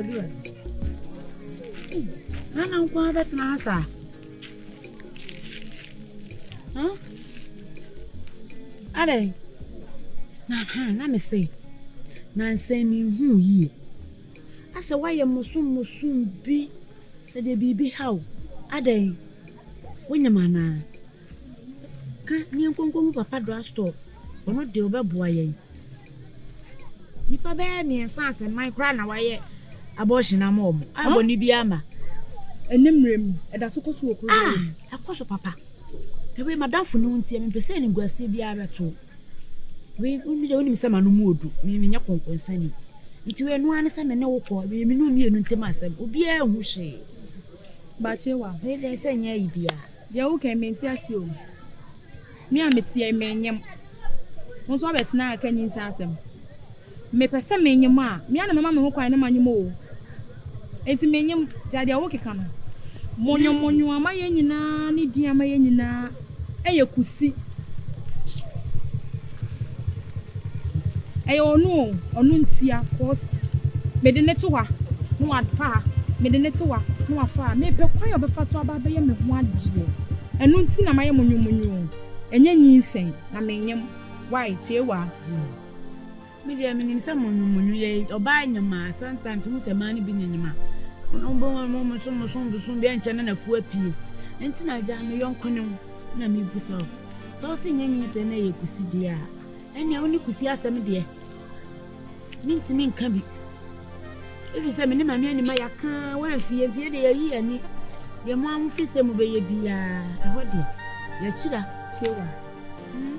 Kwadwo. Ana nkwa betena asa. Ade. Na me say. Na nsem hu yi. Asa waye musum bi se de bibi haw. Ade. Wonyamana. Ka ni nkonko papa do store. Ono de obeboa yen. Nipa be mi ensanse man kra na waye abortion amom. Aboni bi ama. Enemrem eda so koso okuro. Akoso papa. Ewe madamfo no ntie me pese ni guase bi abeto. We uni de oni misema no muodu. Me nya konkonsani. Nti we no ane se me ne wokọ. We me no mienu ntem asem. Obi a hu hwe. Ba chewa. We de se nya ibia. Ya wo kan menti ase o. Me ametie menyem. Wonso abetena aka ni nsasem. Me pese menyem a, me ana mama me ho kwan na manyem o. Enti menyem dade awo keka no. Monyo amaye nyina ni di amaye nyina eye kusi. Eye onu ntia cause me de neto ha no adfa me de neto ha no afa me pe kwan obefa so aba be ye me ho adie. Enu nti na maye monyo. Enye nyinsen na menyem why chewa. Me de me nim se monyo ye oba nyama sometimes mu se mani bi nyama. Mo so bi enche na fu apie. Enti na ja me yonkonem na me buso. So se nyenyi se na ye kusi dia. Eni a oni kusi asem de. Minti min ka bi. Ebi se me ni mami ani ma yaka wa afie die de yi ani. Ye mo am fi se mo be ye bia. Eho de. Ya chira chewa.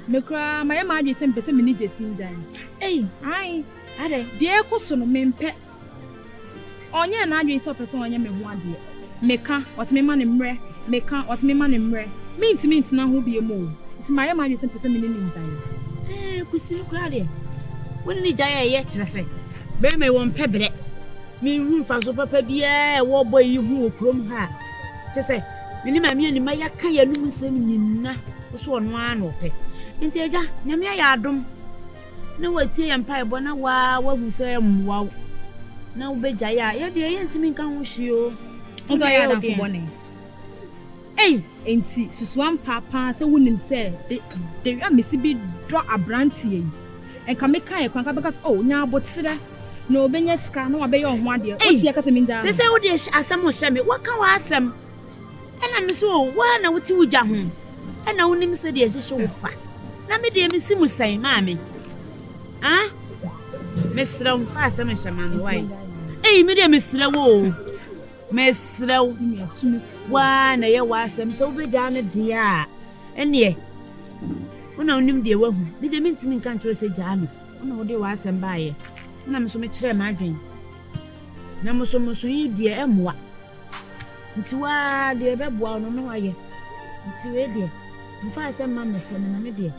Me kra ma ye ma adwe se mpese me ni jesin dan. Ai ade de koso no mempe. Onye na adwe so person onye me ho ade. Meka wase me ma ne mre. Meka wase me ma ne mre. Minti na ho bie mo. Nti ma ye ma adwe se mpese me ni dan. Kusi kra de. Woni ni jaya ye kire se. Be me won pebre. Me hu fa so papa bia e wo boy hu okrom ha. Che se me ni mami ani ma yaka ya num nsem nyina. So ono ano pe. Nti eja nyame ya adom. Na watie Empire bo na wa hu se mwa. Na wo be jaya ye de ye ntimi nka ho hwio. Nzo ya da fo bone. Enti susuam papa se wonim se de wi amesi bi do abrantie yi. Enka meka ye kwanka because nya abotire na obenya sika na wabe ye ho ade. Otie ka se minja. Se wo de asem ho hye me. Wo ka wa asem. Ena me so wa na wuti wuja ho. Ena wonim se de hye wo fa. Na me de mesi musan maame. Mesra um fa asem hye man wai. Me de mesra wo. Mesra wa na ye wa asem se wo be ja na de a. Ene Una onim de wahu. Me de mintimi nka ntro se ja no. Una wo de wa asem ba ye. Na me so me kire ma adwen. Na mo so yi de emwa. Nti wa de beboa no no waye. Nti we de. Mfa asem ma me so na me de.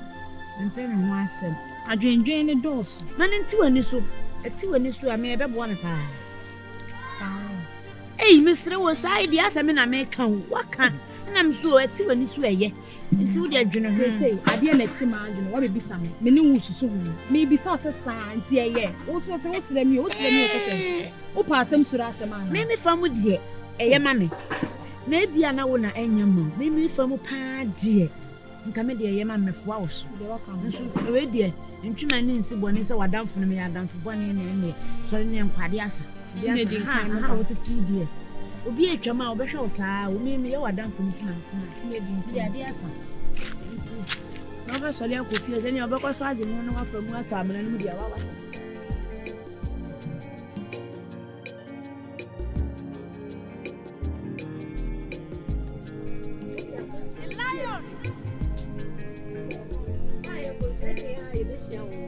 Mpe me ho asem. Adwendwen ne dos. Ma ne nti wani so. Eti wani so a me beboa ne pa. Misre wo sai de asem na me kan waka. Na me so eti wani so eye. Nti wo de adwene ho sei ade na chi ma adwene wa be bisa me ne wo susu hu me bisa o se sa nti eye wo so se wo sire mi o se wo pa asem sura asem ana me famu de eye ma me na bia na wo na enya mo me famu pa de nka me de eye ma me fo wo so de waka mo we de ntwuma ne nsi bone se wadamfo no me ya damfo bone ne so ne nkwade asa de di kan ha wo titi de obi atwama obehwe wo saa wo me ye wadamfo ntuna se di ade asa no ba so le akofie ze ni obekọ so ade no wa famu asa amana no dia wa wa lion ai ko se ni ai be sia wo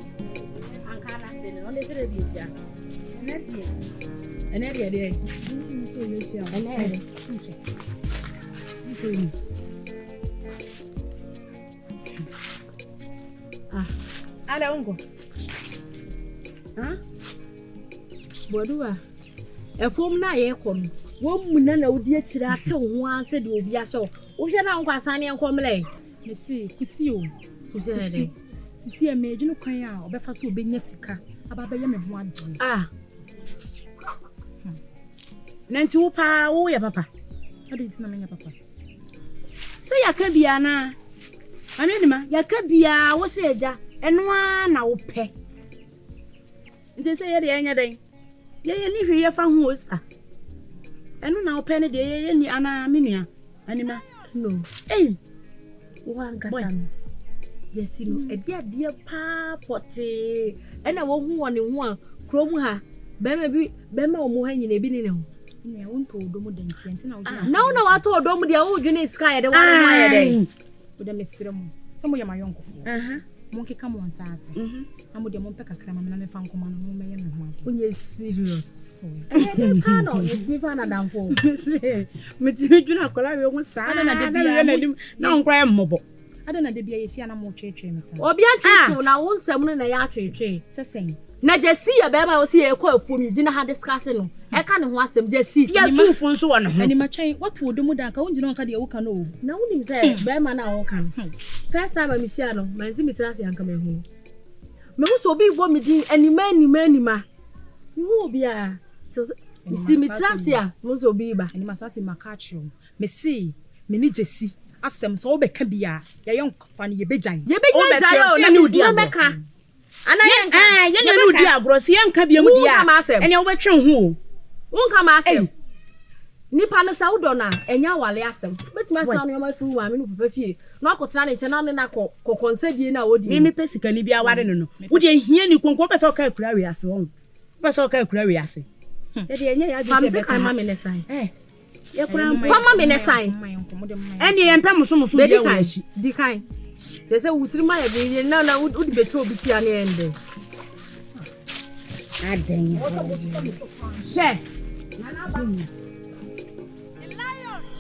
ankara se no le se di sia energia de to yo sia energia ala ongo Bodua efom na ye kom wo muna na odi akira ate ho anse de obi ahye wo hwe na nkwa asane enkomle me si kusi o kusi sisi e meju no kwan a obefa so obenya sika aba be ye me ho ade Nanti wo pa wo ya papa. Ade nti na menya papa. Se yaka bia na. Anenima yaka bia wo se eja eno a na wo pe. Nti se ye de enya den. Ye ni hwe ye fa ho osa. Eno na wo pe ne de ye ni ana menua. Anima. No. Eh. Wo ankasa no. Jesi no ade pa pote. Ena wo hu woni hu a krom ha. Bema o mo ha nyina bi ni ne ho. Ne wonto odomo de nti na wo gina. Na wo wato odomo de wo dwene sky de wo ma ye den. Wo de mesire mu. Se mo ye mayonko. Mo keka mo nsase. Na mo de mo peka kra ma na me fa nkoma no mo meye me ho. Onye serious. Eh pa no, it's me fa na danfo. Metimi dwuna kola we ho saa. Na nkra ye mmobo. Ada na de bia ye hia na mo twetwe me sa. Obi atwetwe na wo nsam no na ya atwetwe. Sesen. Na Jesse ya beba wo se ye kwa afuo mi gina ha discuss no. E ka ne ho asem Jesse. Ya tufo nso wo no ho. Ani matwen what wo domu da ka wo gina ka de wo ka no. Na wo nim say beba na wo kan. First time I share no, manzi mitrase yanka me hu. Me hu so obi bo mi din anima. Me hu obi a. So mi si mitrase a, mo so obi ba. Ani masase makachio. Me si me ni Jesse. Asem so obeka bia ya yonko fa ne ye bejan. Ye bejan jayo na udi ameka. Ana yenka. Ye na udi agro se yenka bia mu dia. Ene wo betwe ho. Wonka ma asem. Nipa no sa udo na enya wale asem. Betima asa no ma fi wa me no papa fie. Na akotra ne che na ne na kokonsedi na wodi. Me pesika ni bia ware no. Wo de hia ni konko pesa o ka kura we ase won. Pesa o ka kura we ase. Ye de enya ya bi se be ka ma me ne sai. Ye kura fama me ne sai. Ene ye mpem muso bia wo achi. Di kan. Se wutiri ma ye bi na udi betu obi ti ane ende. Aden. She.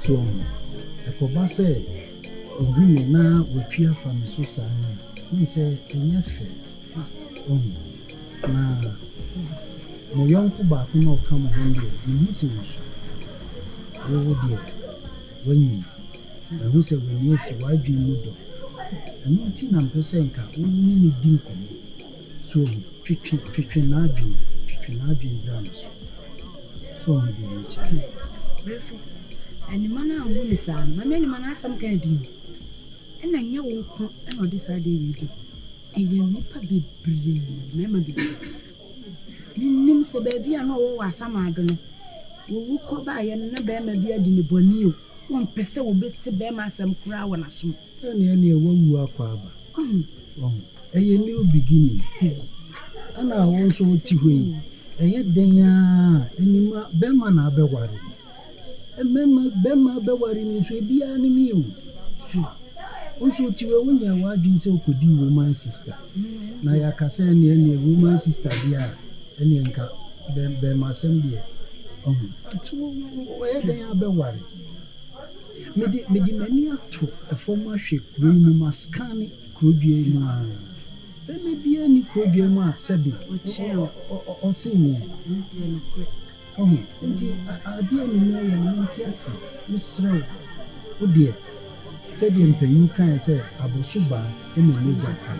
So, for Basse, we na we fear from the society. We say, in na mo yonko ba ko no come home ni musi musu. Wo die. When who say when you fi why do you do? And you tin am pese nka wo ni din ko. So, twitwi na adwin brand so. So, we dey check. Ani mana ahuni sana mama ni mana asam kan di ena nya wo ko ena odi sa de wi eye nipa bebre mema bebre nim se ba bia no wo asam ado no wo ko ba ye na ba ma bia di ne boni o won pese wo beti ba ma asam kura wo na so ene wawu akwa aba eye new beginning ana won so ti hoyi eye denya enima be ma na abeware Bema bewari ni so bia ni mi o. Onso tiwe wonya wadwin se okodi woman sister. Na ya kasa ene woman sister bia ene nka bema sem bia. Atu we den abewari. Medi mani ato e former hwe kuro ni maskani kurodue ni a. Bema bia ni kurodue mu a sebi. O sini. Nti adia ni na ya nti ase misrɛ wo de sɛ de mpanyin kan sɛ abosuba ene meja kan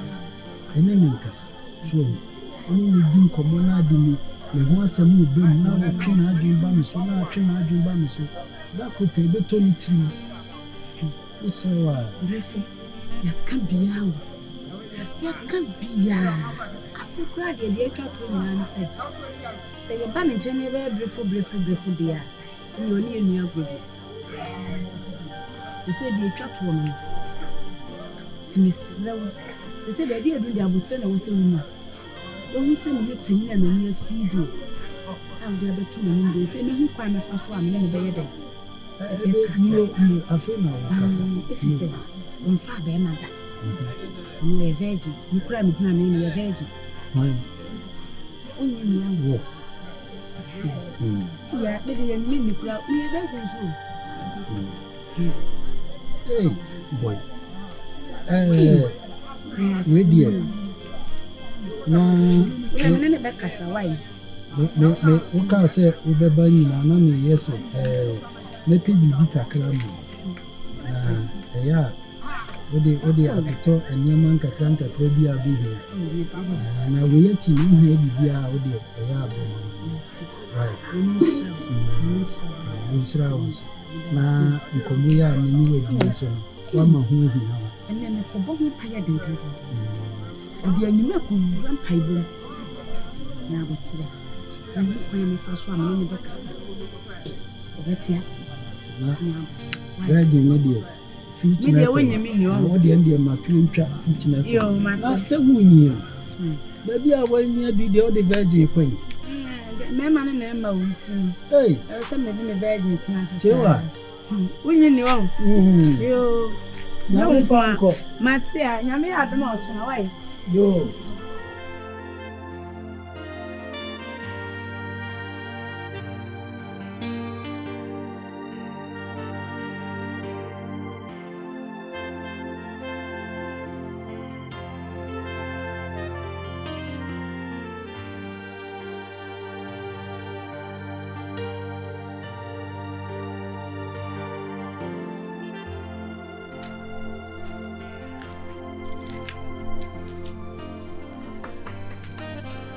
ene ne nkasa so oni ni din komo na adi ni ne ho asɛm wo bem na wo twe na adwin ba me so na atwe na adwin ba me so da ko pe beto ni tiri misrɛ wa refo ya ka bia afukura de atwa to nyana sɛ say your banner general brefo dia you only enu agobi they say be twa to no timisrew they say be dia do dia botre na wo se wunu wo se me panyin na me afido am dia betu na me say me hu kwa me fa so am ne be yede ni afena kasa if you say on fa be ma da no e veggie ni kura me dina me ni e veggie onye mi awo yeah, but you mean you crowd me very soon. Hey, boy. Where dear? No, I'm back as a wife. Me can't say over bunny, and I'm yes, maybe you beat a clam. Yeah, ode atoto enema nkakranka bi abibi na we yati ni hia bibia ode eya abomo right na nkomo ya meni wadi so wama ho hia ene me ko bo pa ya den odi anima ko ran paibo na botre na mo ko ya me fa so am ni bekasa obeti ase na ya je ne de Media wenye million. What the India matrincha fitina. Yo, matter. Say wunye. Baby a wenye bi the other virgin queen. Me man na emma wuti. Hey. Say me be virgin tina se. Chewa. Wunye ni won. Yo. Na wo fanko. Matia, nyame adoma ochina wai. Yo.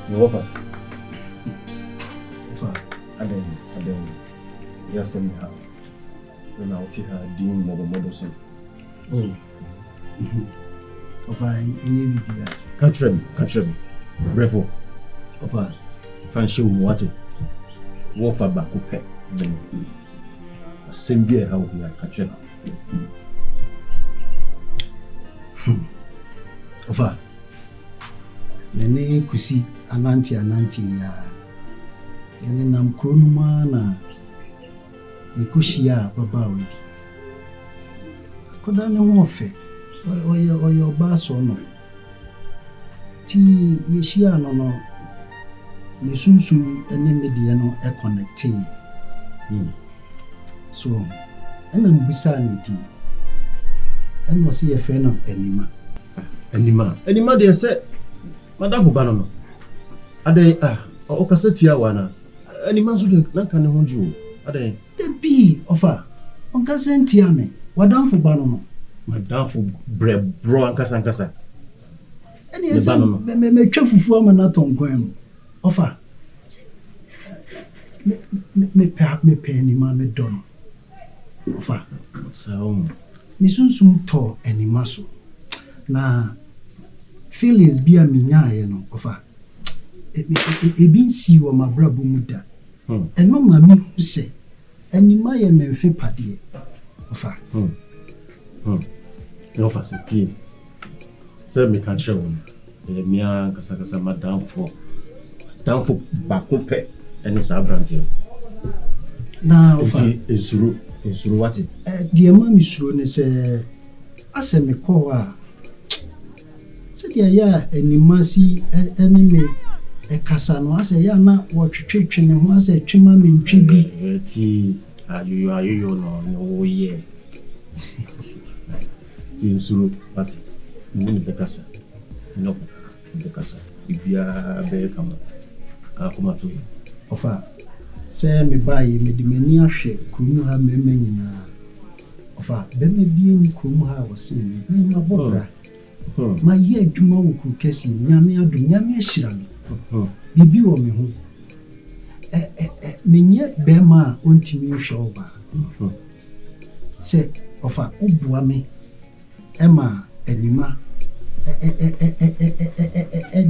You offer. So, and then, yes, and have. Then I'll take her doing model so. Oh. Offer any bibia. Catch them. Bravo. Offer. Fancy what it. Wolfer back up. Then, same beer how we are catching. Offer. Nene kusi ananti ya yani na mkronuma na ikushia baba we koda ne wofe oyo baso no ti yeshia no ne sunsun ene medie no e connecte so ena mbisa ne di eno se ye fe no Anima de say Madam Banono. Ade o kaseti awana. Ani manzo de nanka ne honju. Ade the be offer. On kasenti ame. Wadam for Banono. Madam for bro ankasa. Ani esa me twafufu ama na tonkwam. Offer. Me pe ni ma me don. Offer. So ni sunsum to anima so. Na feelings be a minya no offer. E bin si wo mabrabo muda. E no ma mi hu se anima ye menfe pade offer. No facility. So me can show one. Me ankasa madam for back up any sabranti. Na offer Insuru what it? The ma mi suro ne se ase me ko a ya animasi enemy e kasa no ase ya na wo twetwe ne ho ase twema mentwe bi ti ayo no ye ti suru pati ni be kasa no be kasa ibia be kama akoma to ofa se me baye me di mani ahwe kunu ha mema nyina ofa be me bie ni kunu ha wo se ni mabobra ma ye adwuma wo ku kesi nyame adu nyame ahira no bibi wo me ho menye be ma ontimi hwe oba se ofa obua me ema anima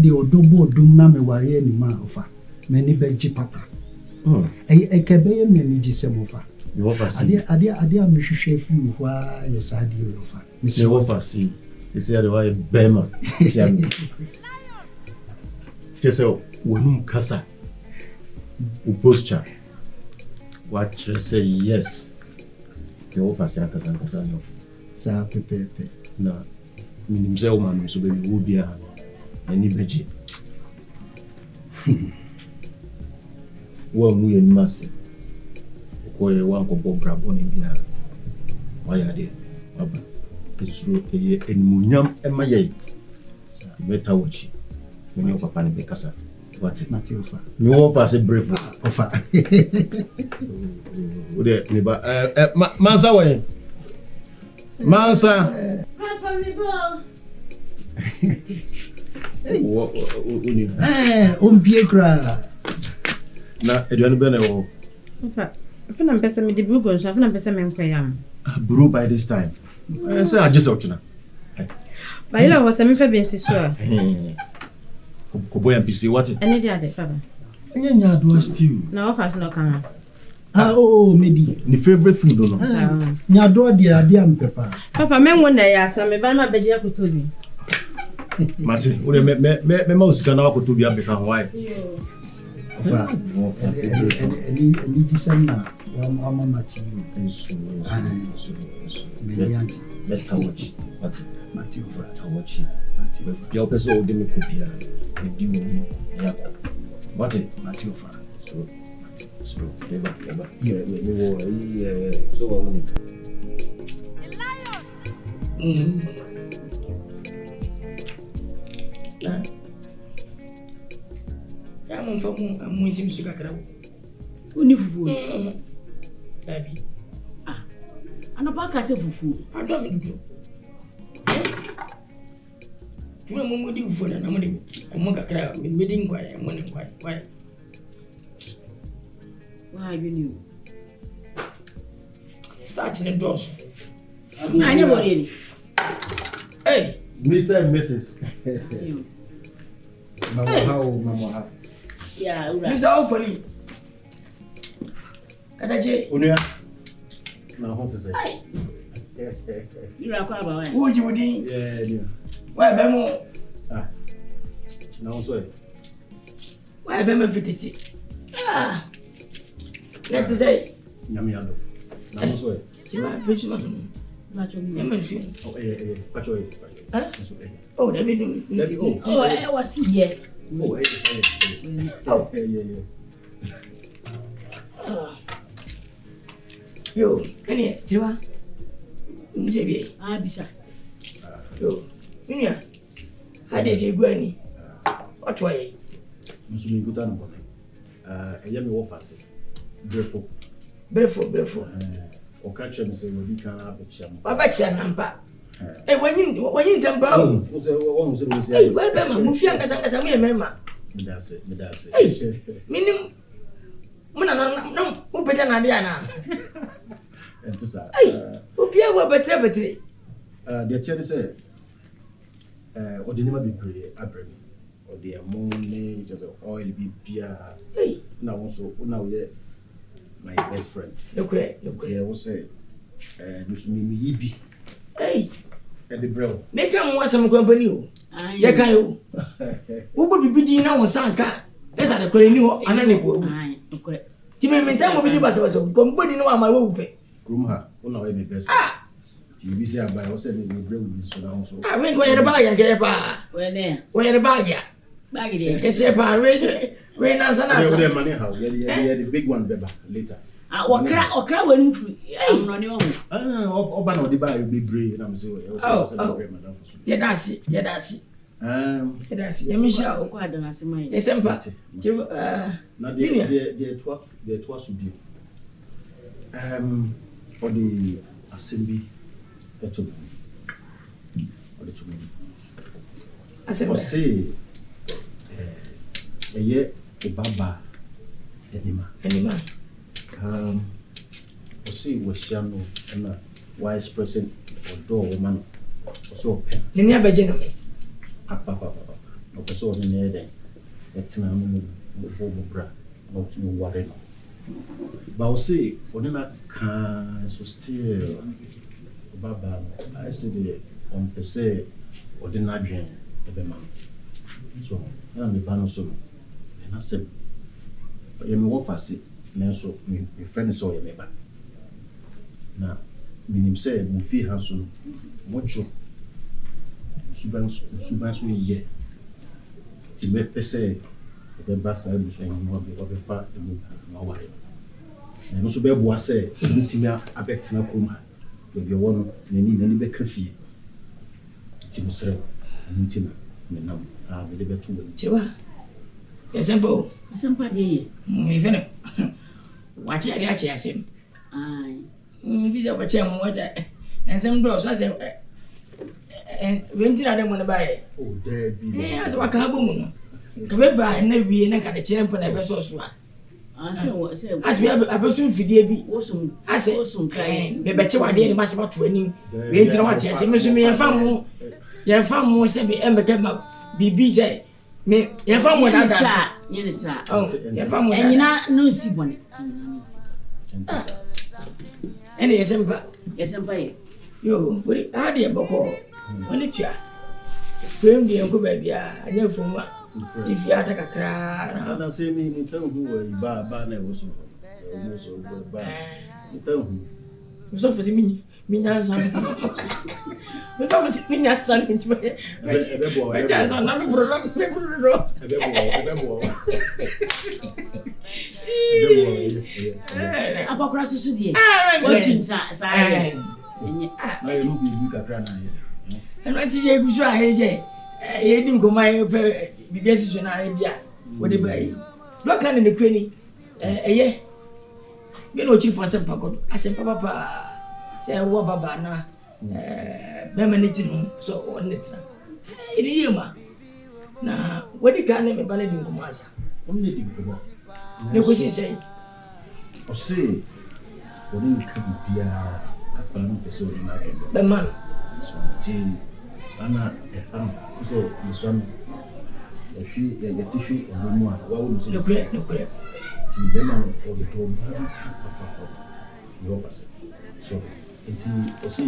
de odobo odum na me ware anima ofa mani beji papa kebe ye me ni gisem ofa ade a me hwehwe fi ho a yesade ofa me se ofa si esse é o Bema. Que é o Nkansah. O posture. What you say yes. Que eu faço a Nkansah não. Sabe pepe. Na minimizar o mano sobre o ubia. Ani beji. O amu ye massa. O coelho o anco bom brabo nem bia. Olha ali. Baba. Isuru emunyam emaye beta watch when your papa be kasa what Matiofa you offer say brave offer o de ni ba mansa we mansa Papa Ompie kra. Na eduane be na wo. Papa, if I'm person me the bro go so if I'm person me nkwayam. Bro by this time. Say I just out na. Ba ila wo se me fa bensi so a. Ko boy MPC what? Ene dia de papa. Enya nya do stew. Na wo fa so no kan. Medi. Ni favorite food no. Nya do dia am pepa. Papa me won na ya sa me ba ma beji akotobi. Mate, ure me ma usika na akotobi abeka why? Fa. Ni disana wa mama mati. Better watch. Mati over. Watch. Mati. Ya opeso o de me kopia. E di mo ya ko. Mate over. So, never. Yeah, so what we need. Ya mon fa mo sim su kakra. Oni fufu. Baby. Ana ba ka se fufu. Ado me du. Tuna mo di fufu na mo di. Mo kakra me di ngwa ya mo ne ngwa. Why? Why you knew? Start in the doors. I never really. Hey, Mr. and Mrs. Mama how. Yeah, right. Mr. Awfully. Kataje. Unia. Na what to say? You are quite about Who you would in? Yeah. Why Bemo? Na so. Why Bemo fititi? Let's say. Nyamiado. Na so. You are patient. Not your Nemen. Oh, pacho. Huh? Oh, let me do. Let me go. Oh, I was here. Oh, Oh, yeah. Yo, can you tell me? Msebi. Bisa. Yo, Unia. Hade ke gwani. Otwaye. Musumi kuta na bone. Eya me wo fase. Brefo. O ka che me se wo bi kan abecham. Baba chia nampa. Eh, wanyi tempa. O se wo se wo se. Eh, baba ma mu fi ankasa mu ye mema. Me da se. Eh, minim muna na mu peta na dia na. Ento sa. Eh, opia wo betre. De tia se o de nima bi pre abrami. O de amon ne just oil bi bia. Eh, na wo so na wo ye my best friend. look. Yeah, we say Musumi yibi. Eh, And the bro. make am wasam company o. Ya kan o. Wo bo bibidi na wo sanka. Esa na kore ni ho anane po. Okay. Ti me menta mo bidi basa kompodi no ama wo upe. Krumha, una we my best friend. Ti bi se abai, o se me bro bi so na so. Ah, we ko yere ba ya ke pa. Where there? Wo yere ba ya. Bag there. Ke se pa we na sana We sa. money how. Yeah, the big one beba later. Okra when you I'm running on. Oba na odi ba be brave na me say we say brave madam for so. Ya dasi. Ya dasi. Ya misha o. Okwa da na se mai. Ya sempa. Na de to so bi. Odi assembly eto. Odi to me. Asempa. O say eye obaba Anima. O say we shano na vice president odo woman o so pen. Ni abeje no. Papa. O so ni ne de. Etina no bo bra. No to worry no. But o say oni na kan so still obaba I say the on pese odi na dwen ebe man. So na me ba no so na se ye me wo fase nanso me friend so ye me ba na minim se mu fi ha so mojo suban so ye ti me pese e ba sa e so mo be fa e mu na ware no so be bo ase ntimi abektina koma be wo no nani be kafie ti musre ntima me nam me de betu we Chewa. Ya sempo. Asempa de. Me fene. Wachi ali achi asem. Ai. Visa wachi mo wacha. Ensem do so asem. wenti na dem no bae oh there be as wa ka bo mu no ka be bra na wie na ka de kire mpo na be so so a as we abesun fidie bi as wosum kai me be che wade ni ma se ba to anim wenti na wa tie se me so me yɛn fa mo se bi emeke ma bibi je me yɛn fa mo dada nyene sa yɛn fa mo dada enyina no si bone ene yesempa ye yo buri ade e boko oni tia frame de enko ba bia anya fuma tifi ata kakra na se mi tahu wa ba na wo so ba mi tahu so fa mi nyansa so fa mi nyansa ni ntime ebe bo nyansa na mi program ebe bo akokora susu die o tunsa sa enye na ye lu bi kakra na ye eno ti ye gusu a he je ye di nkoma ye pe bibia sisu na ye bia wo de bai do kan ne kwani eye me no chi for sempa god asempa papa se wo baba na be manage no so on it iri yema na wo di kan ne me bana di nkoma asa on ne di nkoma ne ko si sei o se o ni bia akwa no pese o na ke be man so ti ana so ni so ya fi ya tifi o mu a wa wo so ne kure ti be man o to ba yo pase so enti o se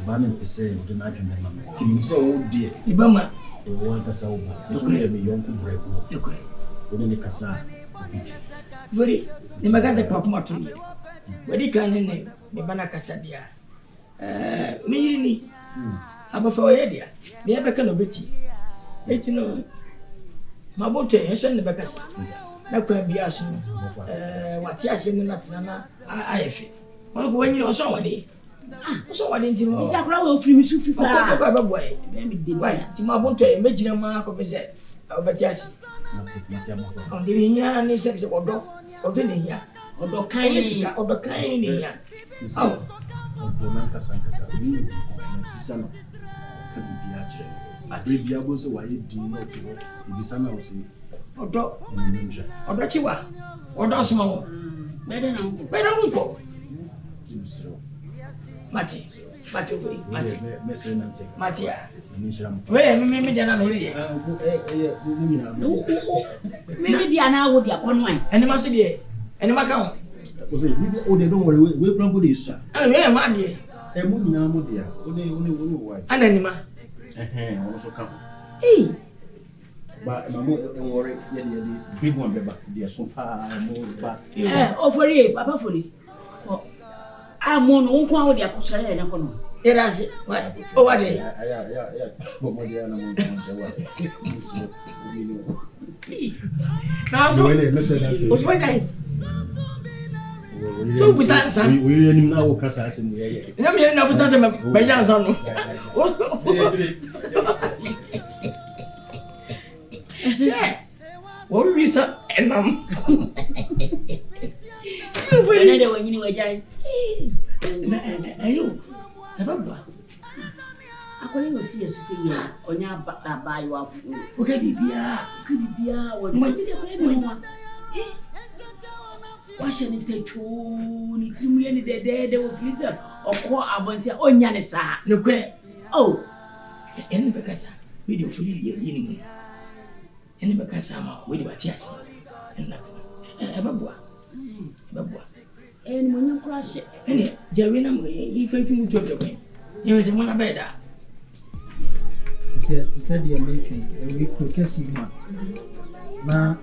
ba na pese o na ke na ti mi se o die ibama o wa ka sa o ba so ya mi yonku break ne kure o ni kasa biti vori ni magaza kwa kuma tuni wadi kan ne me bana kasa dia me yiri ni abafa oye dia me ebe ka no beti eti no mabote ehwe ne bekasa na kwa bia so wati ase ne natana ayefe won ko wanyi oso wade nti no isa kra wo free mi su fi pa ko ba boy why ti mabote me gina ma ko pese obeti ase mati amako on de nya ne se odo ne nya odo kan ne nya aw odo Nkansah ni bisa no ka bibia kire ati bia go se waye di no ti wo bisa na o se odo chiwa odo suma wo bede na nko bisro mati ofuri mesre nante mati ya ni shram we me dia na me ri ni na me dia na wo dia kono an eni ma so die eni ma ka ho o se ni o de don worry we plan go dey sa we ma die mo nyina mo dia o ne wa ana ni ma o so ka eh ba mamo worry ye big one beba dia so pa mo ba o fori papa fori mo no nko awo dia ko sare na kono erase o wa de ya bo mo dia na mo se wa na so we mesre nante o so dai so busansa we nim na wo kasa asim ye nyam ye na busansa ba jansa no wo bisa enam bene de wanyini wajai ayo tababa akole no si yesu se ye onya abayo afu o ka bibia wo ti bi de ko ni wa wa sheni techo ni timu ye ni de wo freezer okọ abonti onya ne sa ne kure oh eni bekasa we de fuli ye ni mu eni bekasa ma we de batiasi enat ebabua ni mo nyen crash eni jawe na mo ife twu mu jojo kwen ye se mo na beda ti said you making we cook kesi ma na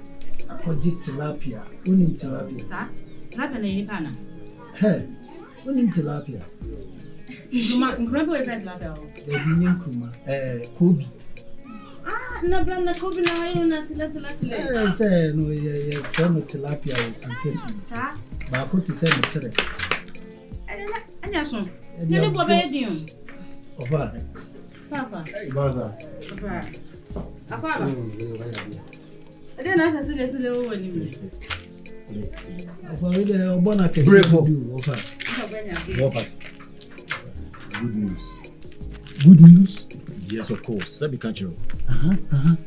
project tilapia unim tilapia sa tilapia na ni kana unim tilapia Nkuma we friend tilapia o the binyin kuma kobi na brand kobi na hayo na tilapia say no ye friend tilapia o kesi sa ba ko ti say ni sere anya so ni bo be diun ofa papa baza papa akwa ade na sese wo ni mi ofa we de obona kesi do ofa what pass good news Yes, of course. Sabi country.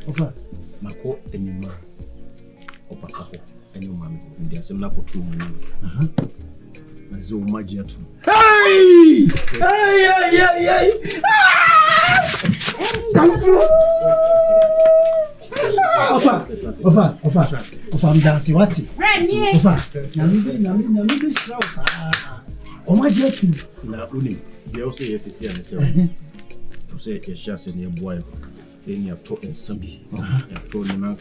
Ofa. Mako enima. Opa kako. Eni mami. Ndi asemna ko tu mu. Nazo magia tu. Hey! Hey! Ofa, I'm dancing. What's it? Ofa, nyami shouts. Magia tu. Na uni. They also yes is here say. To say a chance in your boy. Then you talk in Sambi. You told him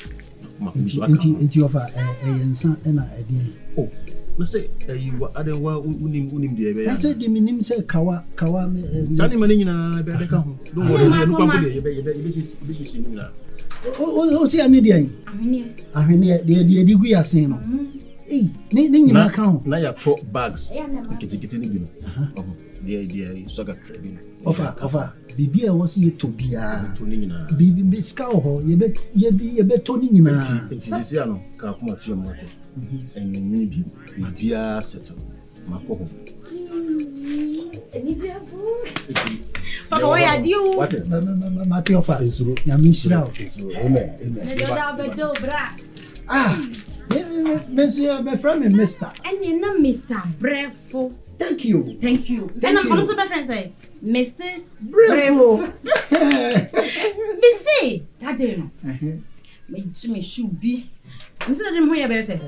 Inti ofa ensa na edin. Oh. No say you other one unim there. I said the minim say kawa me. Tani mani nyina be de ka ho. Don't worry, no kwa ko be Oh, see ani dia. Ahwene de gu yasen no. Eh, ni nyina ka ho. Na ya top bags. Kitikiti ni bi no. Dia soga credit. Ofa. Bibi e wosi yeto bia. To ni nyina. Bibi ska ho ye to ni nyina. Enti sisi ano ka kuma tuo mate. Enyi bi. Bia settle. Makoko. Eni dia bu. Papa why are you? What? Mate ofa ezuro. Nyame shira o. Amen. Ne da bedo bra. Monsieur, my friend is Mr. And you know Mr. Brefo. Thank you. And I'm also my friend say Mrs. Bravo. Busy. That day no. Me should be. Instead of them who you befe.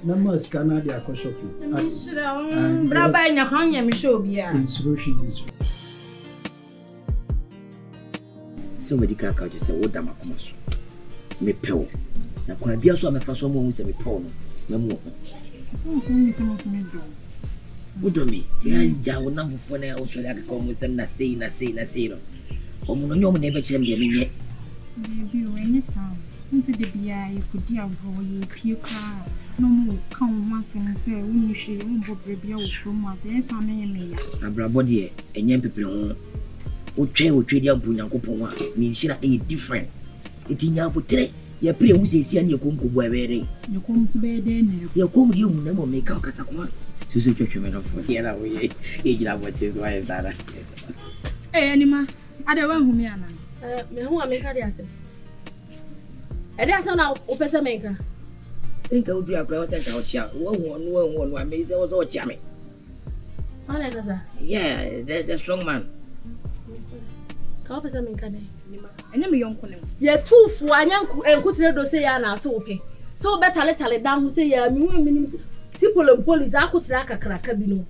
Me must Canada shopping. Braba nya kan nya me show bia. Instruction is. So medical culture say wo dama koma so. Me pewo. Na kwa bia so amefa so mo hu se me pewo no. Me mo. So me do. Udomi, tianja una mfone ya usole akako mo sem na sei no. Omuno nyomo na ebe chirem de menye. Baby, when it's nti de bia ye kodi agro ye pie ka no mo kan ho asem se woni hwe wo bo bia wo krom ase e fa me me ya Abrabo de enye pepere ho. Otwe dia bu Nyankopon a ni hira e different. Itinya botre ye pre hu se sia ne konkobo ebere. ne kom so be de ne Ye kom ri mu na mo me ka kasa ko. Susu twetwe me no fo. Ye na wo ye gira botes wa ye dara. Anima ada wa hu me ana Me hu ameka de asem. E de asem na o pese menka. Think I would do a crowd and I'll shout. One, I made those all jammy. Yeah, the strong man. Ka pese menka de. ene me yonko ne Ye tufu anyanku enkutre do se ya na so ope. So better letale dan hu se ya mi hu minim tipolo police akotra akakraka bi no.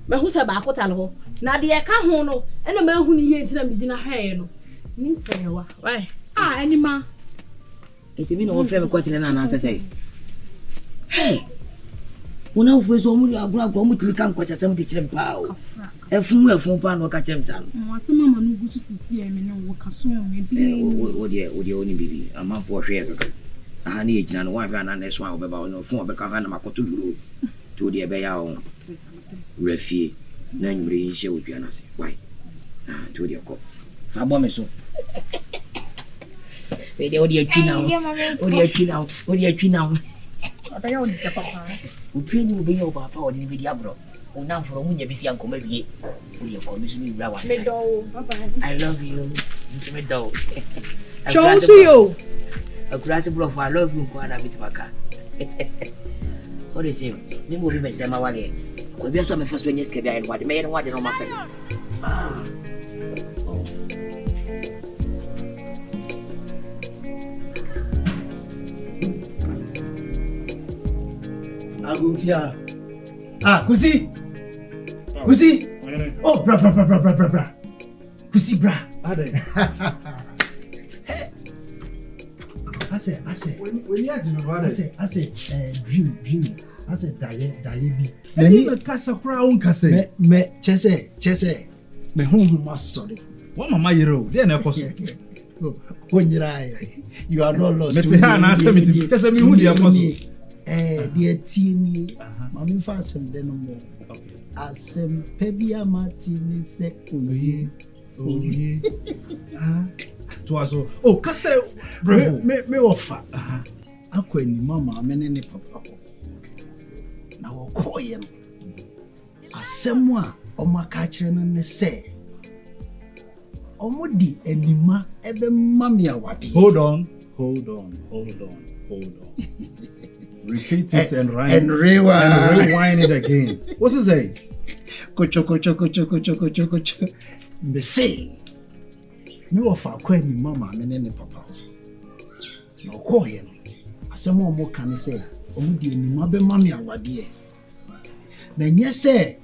Me hu se ba akotale ho. Na de e ka ho no, ene ma hu ni ye ntina mi gina hwe no. Nim se ne wa. Why? anima It mean all frame quite an answer say. Hey, when I was only a grab go to come quite some teaching pow. A phone pan or catch him down. mo asem ma no gu to sisi me no wo kaso me bi Would you only be a man for share? I need and one and this one about no phone because I'm a cotu to the Bayao refi. None bring share with you and I say, why? To the cop. Fabome so. They only a now. Only a now. ata ya odi papa Upin will be over power in video bro. Now for Munya Busy Uncle maybe. We are commissioning Brown. I love you, Miss Meadow. Show to you. A grassy bluff, I love you, Quana with Maca. What is it? You will be my Sama Wally. When we are some first when you escape and what made and what in my family. Agufia. Kusi. Oh, bra. Kusi, bra. I say. When you had to know, I say, dream. I said, die. Me casa crown, Casse. Me, chese. Me home must sorry. What mama you then I was when you are not lost. Because I mean, who the apostle? Dear teeny, Mammy Fasten, then no more. Asem Pebia Martin is second. To oh, Casse, me offer. Aquani, Mamma, many papa. Now, call you. Asem one, or my catcher and say. omudi enima ebe mami awade. Hold on. Repeat it and rewind it again. What's it say? Kocho. Me say. Me ofa kwa ni mama me ne papa. Na okoye no. Asem omo kan say omudi enima be mami awade. Na nye say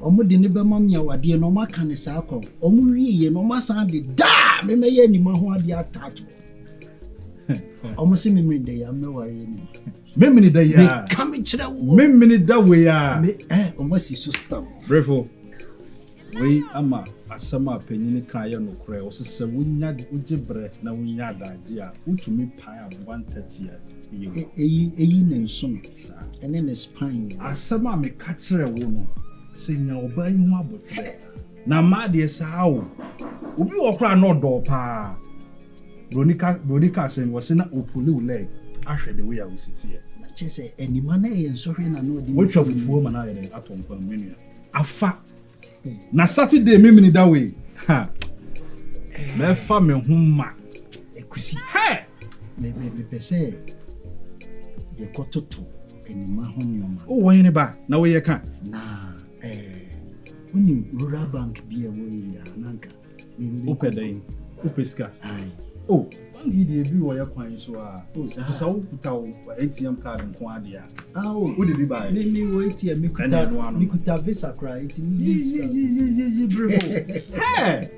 omudi ne be mami awade no maka ne sa akọ. Omu wiye no masan de da me meye enima ho ade atato. Omo se me de ya me ware ni. Memini da ya. Me come chira wo. Memini da we ya. Me omo si so stop. Brefo. We ama asama penyini kan ya no kure. Osese wunya ujibre na wunya daji a utumi pan 130 a. Eyi ne nso no. Ene ne spine. Asama me ka kire wo no. Se nya oba yi ho abotre. Na ma de sa wo. Obi okra no do pa. Bronika sen wose na opule ule. Ahwe the way I will sit here. Na chese enima na ye nso hwe na no di. What you fufuo ma na ye atompa menu. Afa. Na Saturday memini that way. Ha. Me fa me humma. Ekusi. Hey. Me pese. Ye kototo enima ho nyoma. Oh, why ne ba? Na we ye ka. Na unim rural bank bi e wo ya nanka. Upedai. Upeska. Ai. Oh, one he be wo ya kwan so a. Oh, it is how kuta ATM card nko ade a. Oh, wo de bi ba. Me wo ATM me kuta visa cry it ye bravo. Hey.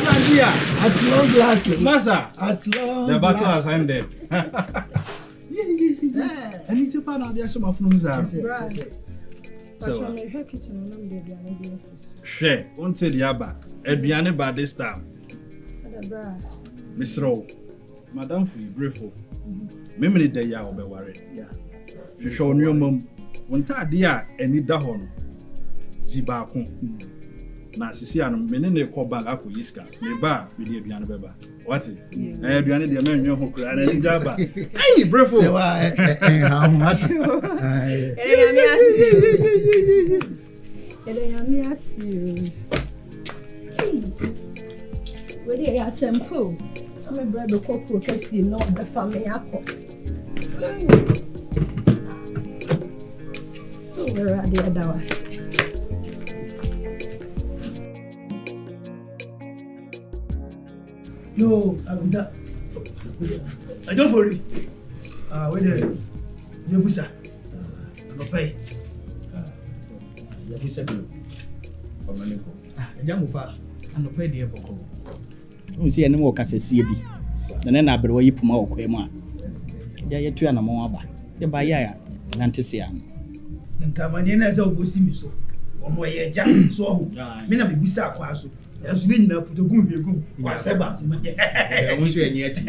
Nadia, at long last. Masa, At long. The battle has ended. Yeah. I need to pan out the some of them. So, share, won't say the Abba. Edbiane by this time. Miss Rowe, Madame, for you, grateful. Memory day, ya will be worried. Yeah. You show your mum, one time, dear, and need the horn. Zibakon. Na sisi anu menene ko bag akọ yiska me ba me die biane beba what biane de me nwe ho kura na nja ba hey brefo se wa ha mat ele ya mi asi we dey ya sempo me brebe kokro kasi no be family akọ we are the dawas. Yo, Abuda. I don't worry. Where the Yabusa? No pay. Yabusa do. Omaniko. Jamufa. No pay the Boko. You see any more Cassasia be. The name I better you put more quema. Ya two and a more aba. The Baya, Nantisian. And Camanina is a Bussimi so. One way a jam so. Mina Busa Quaso. As we know, put a good be was about. I wish you near to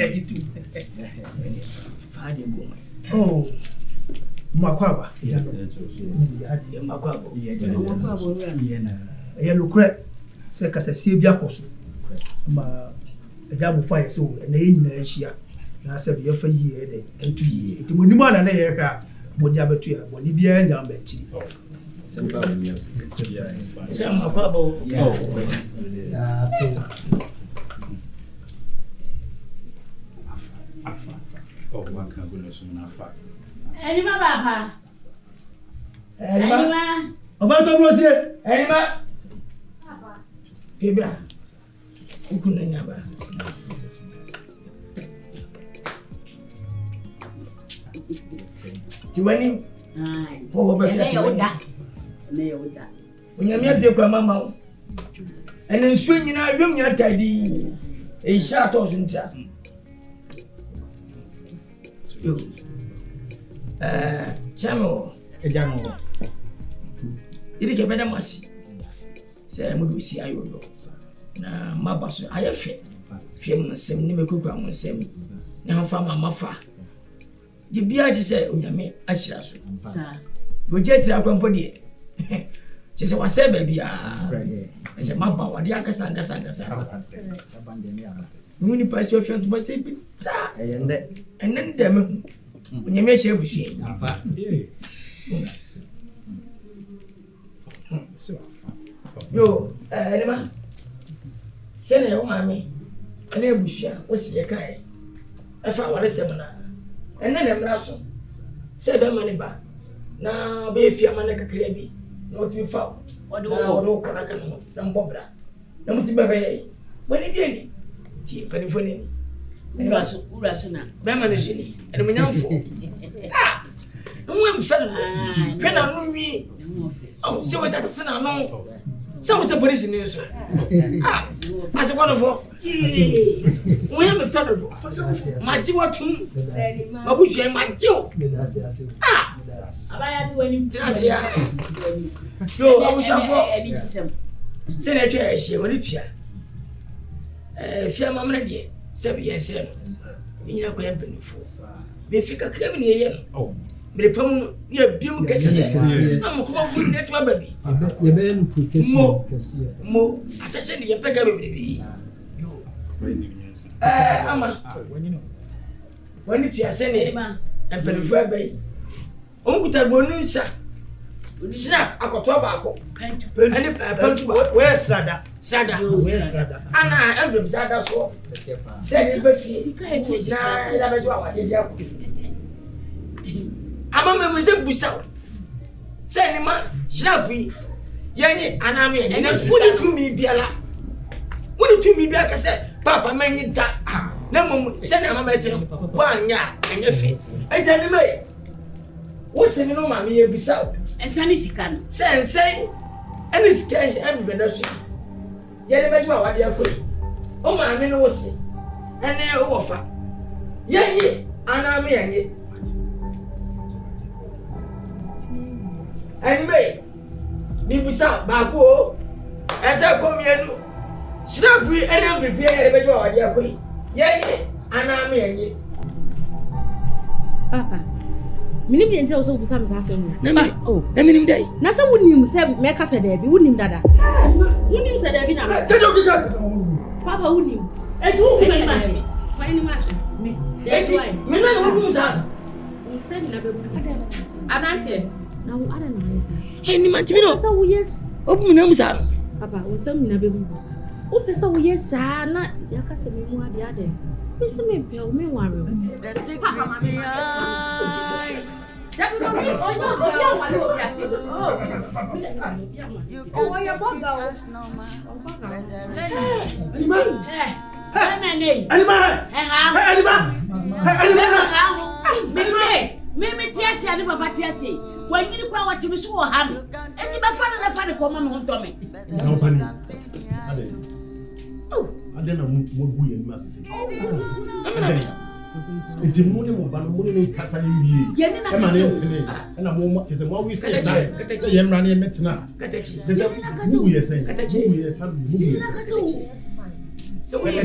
Oh, Maquaba. Yellow crab. Say, Cassabia Cosu. A jam of fire so, and in Asia. I said, you're for year and 2 years. It will not an air. What you have a tree, when you be a young betty. It's a bubble. Oh, one can go soon after. Anima Papa. Anima. About to Rosie. Anima. Papa. Pibra. Ukunanyaba. Tiwani. Oh, but Unyamia de kwa mama. And then swinging out room your tidy. A shot or something. Chamo. A jamo. Did you get better mercy? Say, I would see I will go. Na mabaso, I have fit. Fim sem Nimeku sem. Now from my mafa. The beer say, Unyame, I shall. Sir. Project our company. She said, "What's up, baby?" I said, "Mama, what do you say?" We need to pass your friend to my say, and then them. When you make sure we see. Yo, Anima, Send your mammy, and a bushia, what's your kind? If I were a seminar, and then I'm rational. Say the money back. Now, be if you're like a crabby, not to be found. Or do I walk on a canoe, Bobra? No, to be when again, tea, penny for him. Urasuna. Beman is in it, and we know for. Ah! No one fell. When I knew me. Oh, so was that son? No. So was the police in news. Ah! As a wonderful. We have a fellow. My Jew, my bush, and my Jew. Ah! Abaya to when you Tracia. Yo, I was for Senator, she will eat ya. If your mamma, dear, 7 years, in your company for. They think a criminal here. Oh, the poem, you're beautiful. I'm a hopeful net, my baby. More, as I said, you're better, baby. When you are sending and penny for baby. Uncle Bonisa. Snap, I got tobacco. Where's Sada? Sada, where's Sada? And I am Sada so. Say, Buffy, I'm a Mrs. Bussau. Say, Ma, Snappy, Yanni, and I'm here, and I put it to me, Biala. Put it to me, like I said, Papa, man, you die. No, send him a meeting. 1 year, and your feet. I tell you, what's the name of me, Bissau? And Sunny Sican. Say, and it's cash everybody does. Yet, what you are put. Oh, my man was sick. And they offer. Yea, and I'm here. Anyway, be Bissau, Babu, as I come here. Snap free and every player, but you are here. Yea, and I'm here. Papa. Minim de nte so busa msa asem no. Na minim dai. Na se wonim se meka se da bi wonim dada. Wonim se da bi na. Papa wonim. Etu wo me ma se. Why ni ma se? Me. Me na wo busa. Nse ni na be bu. Anante. Na wo ada na yesa. He ni ma timi no. Se wo yes. Obu na musa. Papa, wo se mi na be bu. O pesa wo yesa na yakase me mu ade ade. Pesa me pe o me ware o. Papa ma me. Oh, Jesus Christ. That be me. Oh no, go down one o ya ti. Oh. Oh, your boga o. Me tiasi ani baba tiasi. Wanyini kwa watimishu wo ha no. Enti be fa na fa ne ko ma me ho to me. No funny. Oh, ade na mo bu ye ni asese. Enti mo ne mo ba no mo ne kasa ni wie. Ye ni na kasa. E na mo kese mo wi stay die. Se ye mra na ye metena. Katachi. Kese mo ye sen. Katachi. Mo ye family. Mo ye kasa. So we oh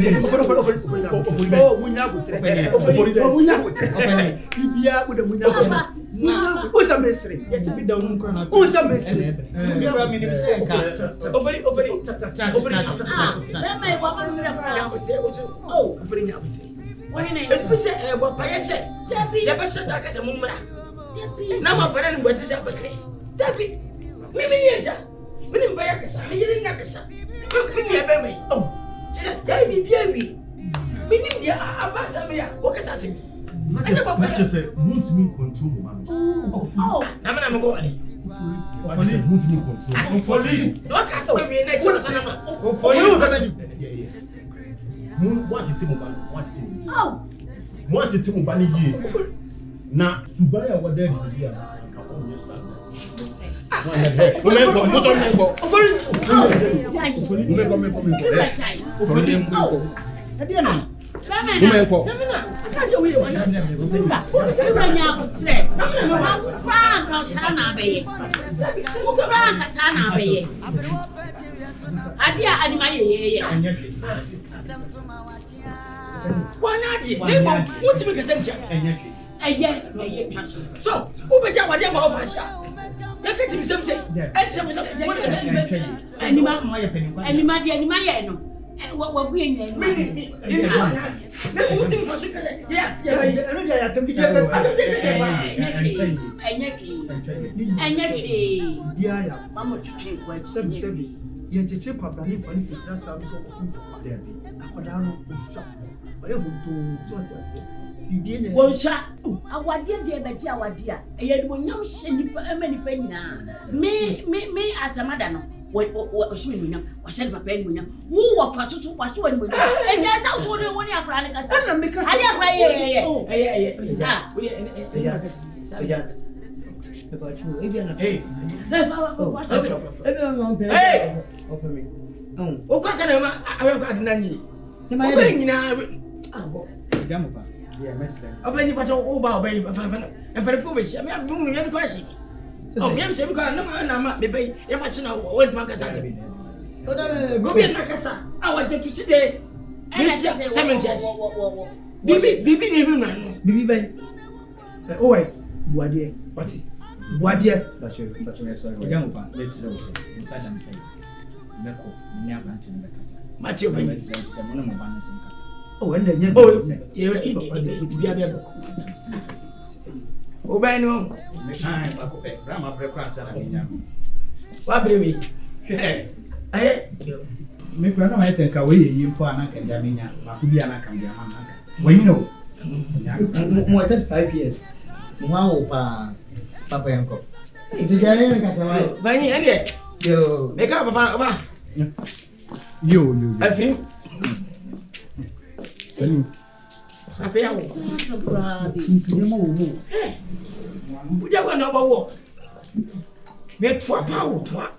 munya kutre. Oh munya kutre. Bibia with the munya kutre. Who's a mystery? Yes, be down on who's a mystery? I just said, move me control, man. Oh, I'm going to go on it. Move me control. For you. What can I be in nature? For you. Want it to move. Oh, want it to move. Now, Subaya, what there is here. so, who better what they are for? You can't do something. What we in yɛnkyekye kwabrane fa ne fitira saa no so ɔkɔko ntɔkwa daabi akwadaa no ɔsua ɔyɛ hontoo so ɔte aseɛ bibie na wɔnhyɛ awadeɛ deɛ bɛgye awadeɛ a ɛyɛ animonyam hyɛ nipa ɛma nipa nyinaa me asamada no wɔhyɛ me animonyam wɔhyɛ ne papa animonyam wowɔ fa so so wɔhyɛ animonyam ɛnti ɛsɛ wo ne wo ne akora ne kasa ɛna mekasa ade akora yɛ Okwa kana ma awe adina ni. Oba nyina Jamufa. Yeah, mesra. Oba ni pato oba oba yi fa. Emperefo be sia. Me mu me ni kwashi. Oh, me se bi kwa na ma me be e ma china wo ntuma kasa se. Gobi na kasa. Awa je tu si de. Me sia cement ase. Bibi ni na no. bibi bɛn owɛ buadeɛ wate buadeɛ Jamufa, let's go. Inside them say. Meko, me abante ne bekasa. Mati oba yi. Mo mo ban so nkata. owɛ ndɛ nyɛ Oh, ye bia bia. Oba ni o. Me kan ba ko pe. Brama pre kwa sana me nya. Wa brewe. Me kwa na ma yesen ka we yi mpo anaka nda me nya. Ma ko bia na kan bia ma naka. When you know. More 35 years. Wow, Papa Yanko. Together, Casawa. Bani ende. Yo, Me ka papa oba. Yo. Afim. Papa ya wo. nfidema wɔ mu Uja kwa na oba wo. Me twa pa wo twa.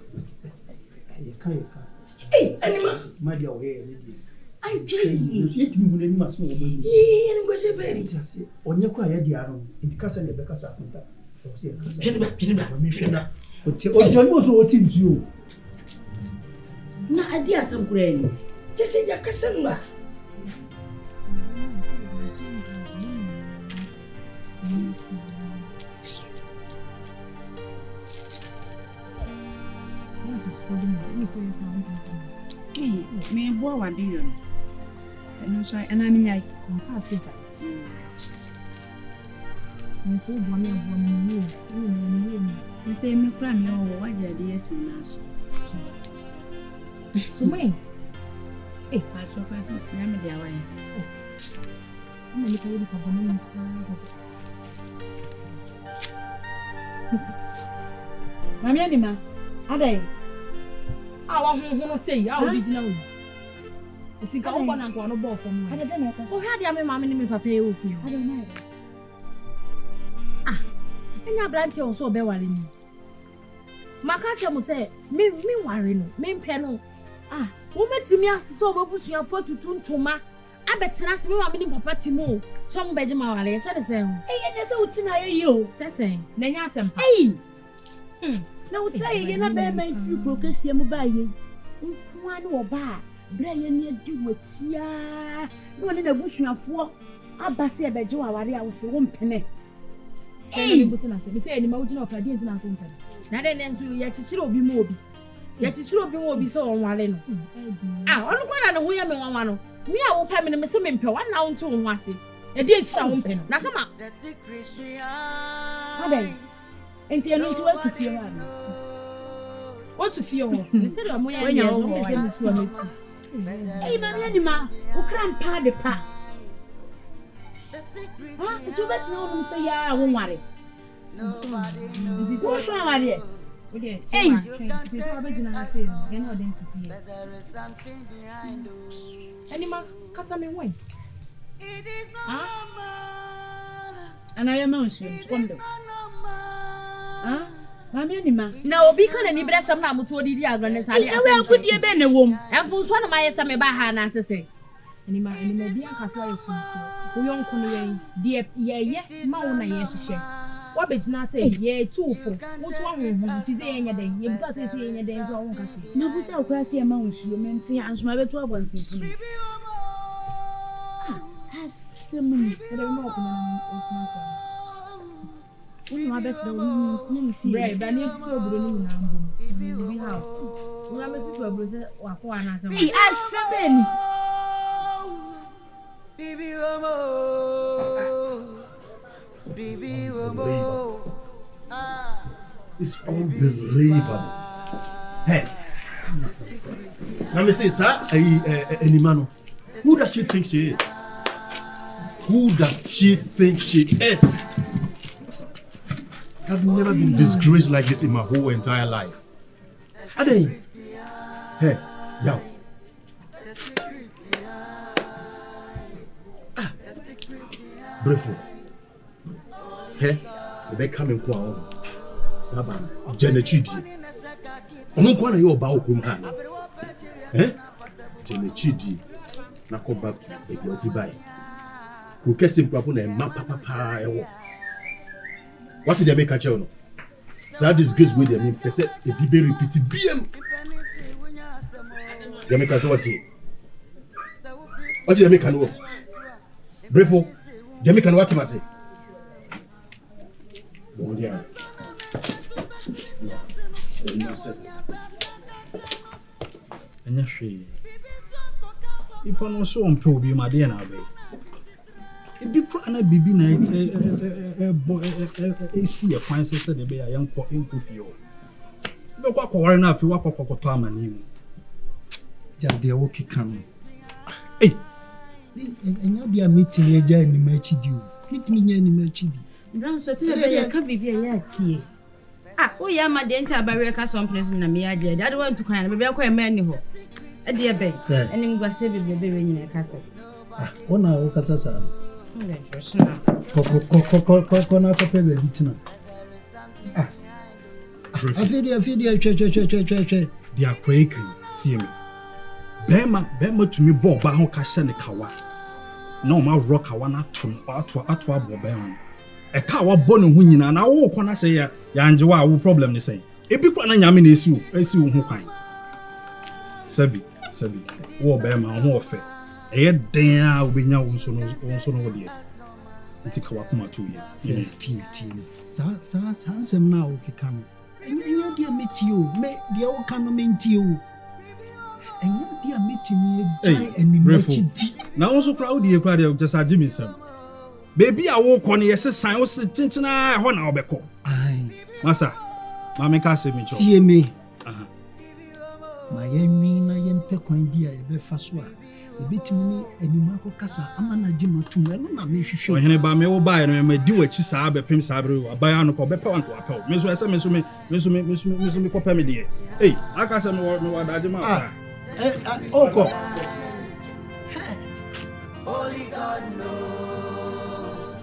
yɛka Anima. madeɛ a wɔyɛ ne deɛ Ai twɛn. nso yɛtumi hu n'anim aso wɔ mu Ni ngose beri. nti ase ɔnyɛ kɔ a yɛde ano nti kasa na ɛbɛkasa akonta ɛwɔ sɛ yɛkasa Pinba. ɔtɔni so ɔti nsuo na ade asɛm kora ni Jese ya kasanwa. Me boa wade yo. Eno so ena me nyai. Mpa aseja. Nko bo me bo me ni. Se me kura me wo waje ade yesi na so. So me. Pa so fa so sia me dia wan. Mo ni kawo ka bo me. Mami anima. Adai. Awa honhono sei, awo digina wo. Enti ka wo bona nko no bo fom. Ade de na ka. O hwa dia me maame ne me papa e wo fi. Ade na. Enya branche on so be ware ni. Maka che mo se me ware no, me mpe no. Wo metimi asese obabusuafo tutu ntoma. Abetena se me maame ne papa timo. So mo beje ma ware, se de se ho. enya se utina ye o Se. Na nya asem pa. na utia ye na be ma fi prokesie mu ba ye nkoa ne oba bra ye ne adi watia no ne na busuafo aba se ebeje waware a wo se wo mpene Bu se na se. Me se ni ma wo gina okadi enti na so mpene. Na de ne nso ya chichiro obi mu obi. Ya chichiro obi mu obi so on ware no. Onu kwa na ne ho ya me wanwa no. Me a wo pa me ne me se me mpe wa na wo nto ho ase. E di enti na wo mpene. Na se ma Adai. Enti enu nti wa tufi wa no. What to feel? me se do mo ya When ye you so are me se over. me suwa metu. mami anima wo kram pa de pa tu betina wo se ya wo nware Nti wo so aware wo de. Ei. Se so abegina na se. Ye na oden sisi. Anima kasa me wen. Ana ye ma onsu. Kondo. Mami anima. Na obi ka na ni bresam na amuto odidi agrane sale e we akudie be ne wom Enfun so na ma yesa me ba ha na asese. Anima bi an kaso aye funso. Wo yonko no ye ye ma wo na ye hihye. Wa begina se ye tuufo. Wo to ahonhon ti ze ye nya den. Ye bisa se ye nya den so wo nka se. na busa okura se ma onsuo menti ansuma beto abontinfunu asemi Ede mo ko na ko. unu abesra wo ntine mi fi Bre ba ni ko oburo ni na mbo. Bi ha. Una me tutu abro se wa ko ana se. ei asebeni It's unbelievable. Hey, Let me say, sir, Elimano, who does she think she is? Who does she think she is? I've never been disgraced like this in my whole entire life. Ade, hey, yo. Brefo. Hey, the back coming kwa. Saban, Jenechidi. Omunkwana yo ba okumhana. Jenechidi. Na come back to the Dubai. Who can simply put a map papa. What did they make a channel? So that disgrace with them, they said, a BB repeated BM. They make a what? What did they make a know? Brefo, they make a what I say. Oh, yeah. And yes, she. If I know so on Toby, my dear, be crying a baby night, a sea of fine sister, the bay a young cock in Kufio. The walk or enough to walk up a time and you. Just the walkie come. Hey, and you'll be a meeting a journey, matchy do. Meet me any matchy. Brown so tell you can't be here. Ah, oh, yeah, my dental barrier cast on place in the Mia. I don't want to kind of be a man. A dear bay, and I'm going to save the baby in a castle. Ah, one hour, Casasa. Kona kopebe bitina. Ah. Afidi che. They are quaking, see me. Bema to me bo ba ho kase ne kawa. No ma rock kawa na to atwa bo bema. E ka wa bo ne hu nyina na wo kona say ya anje wa wo problem ne say. E bi kwa na nyame na esi wo hu kwan. Sabi. Wo bema ho ofe. Eye den a obenya wonso no wode nti ka wakoma to ye ti sa nsem na o keka no enya dia meti o me dia o ka no menti o enya dia meti mi ejai animachi di na wonso kra odi ekra de just agimi nsem baby a wo kɔ no yesesan wo se tintina ho na obekɔ ai masa ma me ka se mi cho tie me aha ma yenwi na yempe kwan bi a ebe fa so a ebitimi enima ko kasa amana jima tu eno na me hwehwe ohene ba me wo ba no me di wachi saa be pem saa bre wa ba ya no ko be pe wan to apel me so ese me ko pe me die eh aka se me wa daje ma ah oko only God knows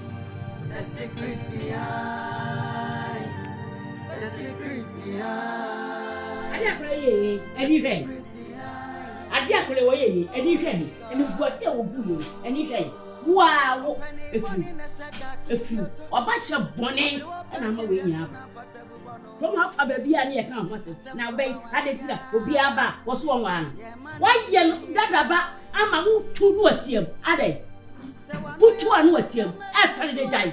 the secret behind Adia pray anything. Adia kole wo ye eni hwe ni eni buase wo bu ye eni hwe wow efu oba hye bone na ma we nyina from hafa ba bia ne ye kan ho se na be adetira obi aba wo so won wa no wa ye no dadaba ama wo tu no atiem adai wo tu anu atiem e fere de jai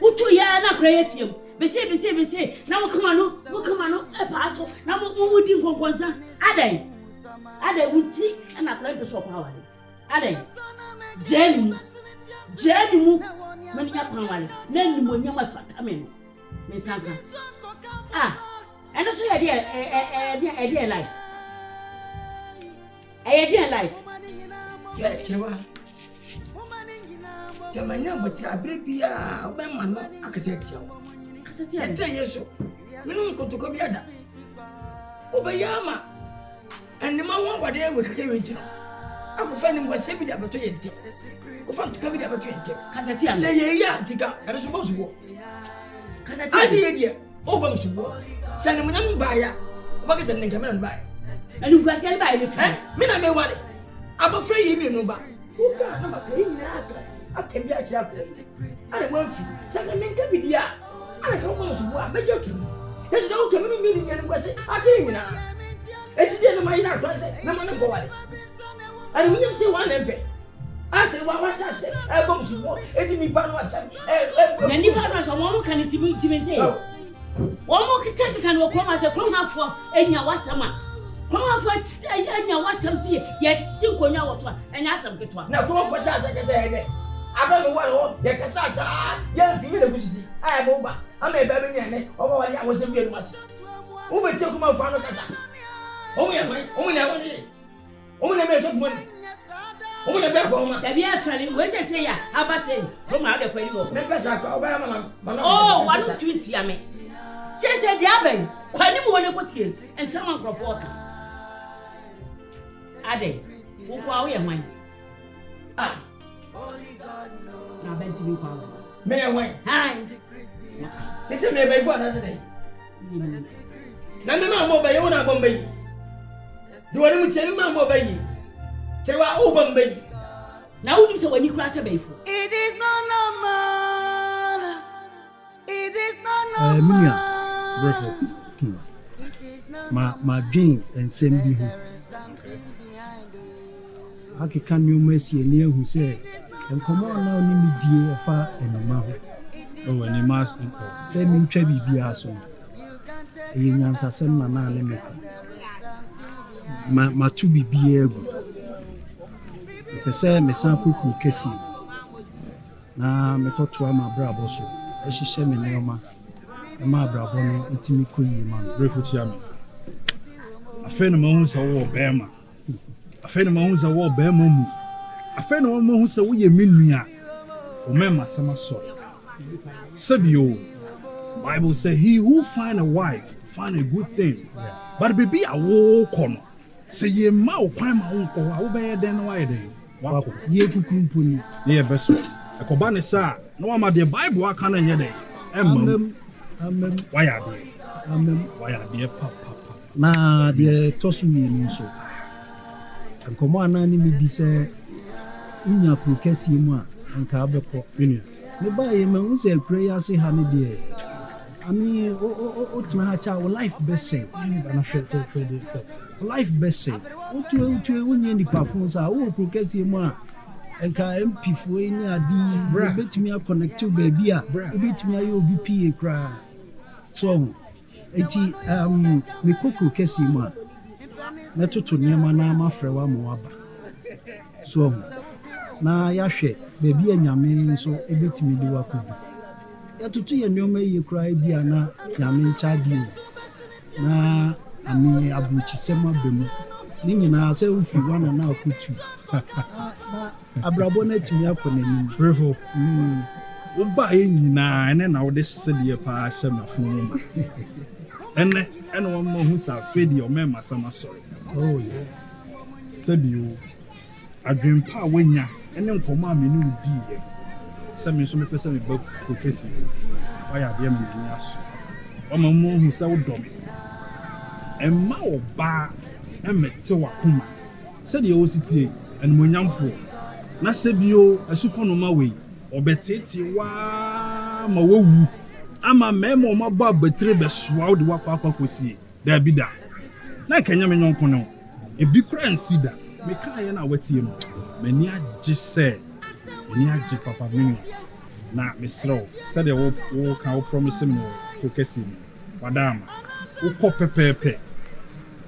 wo tu ya na kore atiem bese na wo kama no e pa so na wo di nkonkonsa adai wuti ana kula be so kwa wale adai jeni mu mani ya pa wale na ni mo nyama fata me me sanka eno so ye dia life dia life ya chewa semanya botira abrebia obema no akasetia etre yeso minu kotoko biada obayama enema won kwade we keke wenchi akofa ni ngwase bi da beto yente kofa ntuka bi da beto yente kasetia se ye ya tika ere so bo subo kasetia adi ye dia obam subo se ni munam baaya obaka se ni kamera baaya elu gwase ali baaya le fi me na me wale abofra yi bi no ba uka na ba kai na aka bi a kira ko ana mo fi se ka men ka bi dia ana ka mo subo a meje tu yesu da uka me mi ni ngani gwase aka nyina esi dia no mai na gwase na ma na go wale ani munyam se wan empe ati wa shase e bom subo e di mi pa no asam na ni pa no asam won kan ti mente won mo kika kan wo ko ma se kro ma fo enya wasama kro ma fo enya wasam si ye si konya wo to enya asam ketwa na kro fo shase ke se ene aba no wa ho ye kasa sa ye fi mi le busidi ai bo ba ama e ba be ni ane o ba wa ya wo se bi enu ase wo be ti ko ma fo no kasa Oh, yeah, my own. Only a better one. Only a better one. The beer friend, where's the say? Abba say, from out the Quayo. Members are Oh, 120 yammy. Says the Abbey, quite a one of years, and someone for 40. Ade, who are we mine? Ah, now bent to be found. May I wait? Hi. This is me by for another day. Now, the man will by your own Bombay. You want to tell me, man, Bombay? Tell our old Bombay. Now, you say when you cross a bay for It is not normal. It is not Minya, normal. ma dream and send me home. I can't you mercy near who say, and come on now, need me dear far and a mouth. Oh, and a mask, send me Trebi Biaso. A young assassin, Nana Lemon. My to be able. If I say, my son could kiss you. Now, me talk to my brother also. I should share me near my brother, and Timmy Queen, man, grateful to me. A friend of mine who's a war bearman. A friend of mine who's a war bearman. A friend of mine who's a way a minia. Remember, some sort. Said you, Bible say, he who find a wife, find a good thing. But baby, a war corner. Say ye mouth, prime my uncle, I'll bear then why then. Wow, ye could company. Ye vessel. A cobane, sir. No one of the Bible, I can't hear them. Why are they? Why are they, papa? Na the tosu ni so ankomo anani mi bi se nya prokesi mu a anka abekọ enu me ba ye ma hu se prayer se ha me de ami o tuma ha cha life best na life best o tu wonye ni perform sa o prokesi mu a anka MP fo ni adi betimi a connect to baby a betimi ayo obi PA kra so eti me kokro kesi ma na toto niema na ma frewa mo aba so na ya hwe bebi anyame so ebetimi di wakobi ya toto ye nioma ye kura bia na nyame ncha bi na ami abuchi sema bemu ni nyina se ufi wana na akutu abrabo na timi akonani bravo Oba nyina ene na wode sede pa ahye na funu ene one more who sa fedi o mema sama sorry oh yeah sede o adwempa wanya ene nkomo amenu di ye se me so me pese me ba kokesi waya de am ni aso o ma mo hu sa wodom emma oba emete wakoma sede o sitie ene monyamfo na sebio asukono ma we obeteti wa ma wowu ama memo ma ba betre be soa wo de wakwa kosie da bida na kanya me nyonko no e bi kura nsida me kan ye na watie no mani agi se mani agi papa menu na misro said wo kan wo promise me ko kesi wadama wo ko pepepe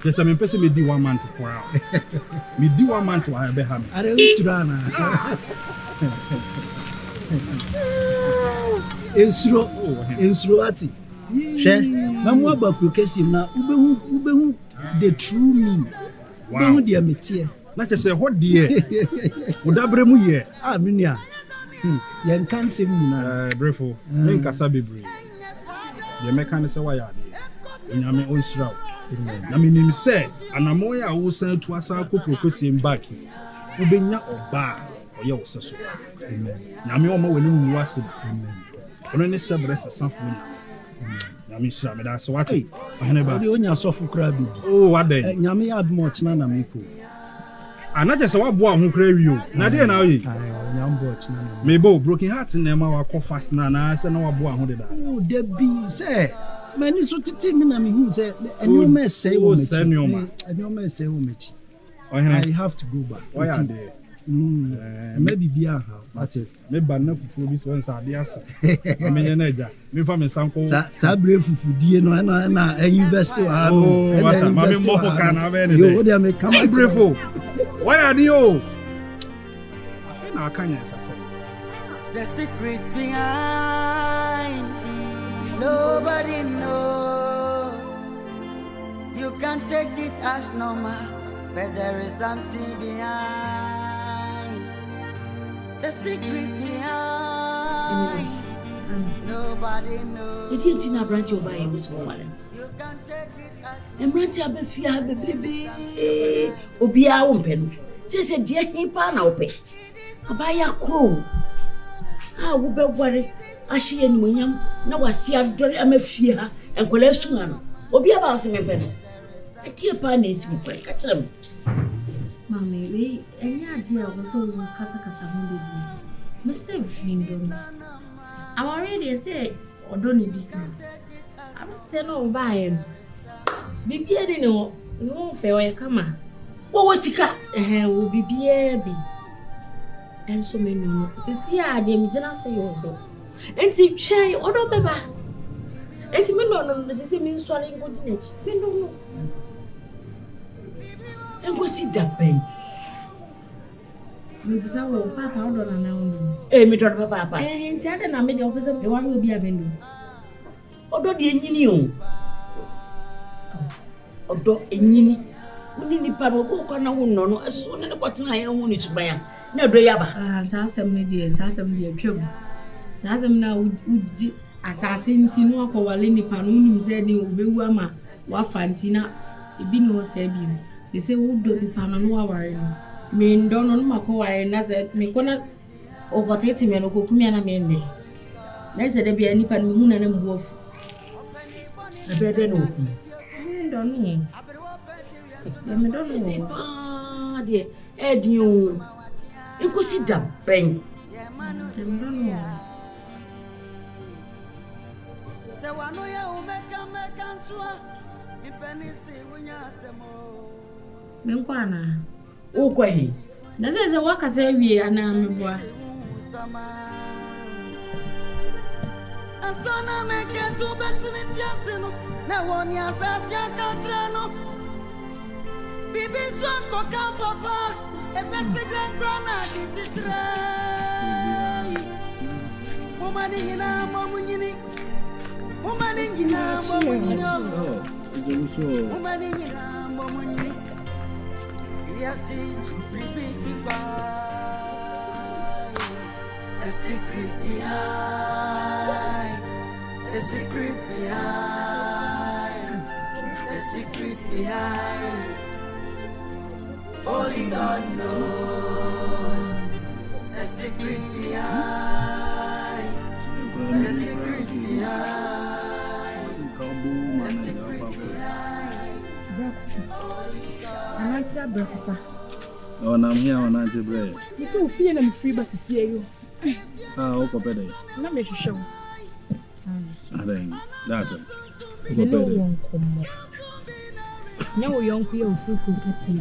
yes me pese me di 1 month for me di 1 month wa be ha me are usurana Ensuro ati. She na mo abaku kesim na ubehu the true meaning. Ubehu dia metie. Na che se ho die. Odabre mu ye. Ah minia. Ye nkansem nyina. Brefo. Me nkasa bebre. Ye meka ne se wa ya de. Nyame onsura. Na minim se anamo ya wo san tu asa ko prokosim back. Ubenya oba oye wo seso. Amen. Nyame o ma wani mu wase. Amen. Ono ne sebre safu na. Nyame sha me da so wate. Ahene ba. Odi onya sofu kra bi. Oh waden. Nyame ya admo china na meko. Anaje se wabo ahun kra wi o. Na de na oyi. Nyambo china na. Me bo broken heart na ma wa ko fast na na se na wabo ahun de da. Oh de bi se mani so titi mi na mi hu se eni o me se wo mechi. Eni o me se wo mechi. I have to go back. Why are they? Maybe be a but me banna fufu bi so nsa de asa me nye na ja me fa me sanko sa bre fufu die no na university wa no wata ma me mo ka na be ne yo de me kama bre fo why are you afi na akanya sasa the secret behind nobody knows you You can take it as normal, but there is something behind. The secret behind. Nobody knows. You didn't know branch over here was one. You can take it as And branch up if you have a baby. Obia wompen. Says a dear himpa now pay. A buy a crow. Ah, we be worry. I see any william. Now I see a dolly am a fear and collection. Obia about some pen. I dear panis with break. Catch them. Mammy, we any idea was so Casa baby. Miss Window. I'm already say, or don't need it. I'm telling buying. Baby, I didn't know. No fair, come on. What was the cat? Will be baby. And so many. Cecilia, dear, did I say your door? And see, try or no, Baba. And to me, no, this means swallowing good niche. Me no. And go see that pen. Maybe so, Papa, I don't know. Me drop Papa. And tell them I made the officer, one will be a vendor. Although the engineer. Although engineer. We need Papa go no, as soon as what's I own it by. No, Brayaba. Assassin, dear, trouble. Assassin now would assassin Tino for Walini Panum said you be Wama, Wafantina, it be no Sabian. They say, would do the Panon. Me don't know my coin as it may connect over 80 men or Kumiana Mende. Let's say there be any pan moon and wolf. I better know. Don't know. Let me don't say, ah, dear, Ed, you could sit down, bang. Don't know. Menkwana. Okay. That's a work as a we and I'm a boy. And so now make us so best in it, now one year's as young Catrano. Bibi son coca papa, a president granite did try. Woman in a moment, woman in a moment, woman in a moment. Yes, it's a secret behind, a secret behind, a secret behind. Only God knows a secret behind, a secret behind, a secret behind. I'm not your brother. Oh, I'm here on Auntie Bray. You so feel I'm free, but to see you. Okay, better. Let me show. That's it. No one come. No young queer fruit to see.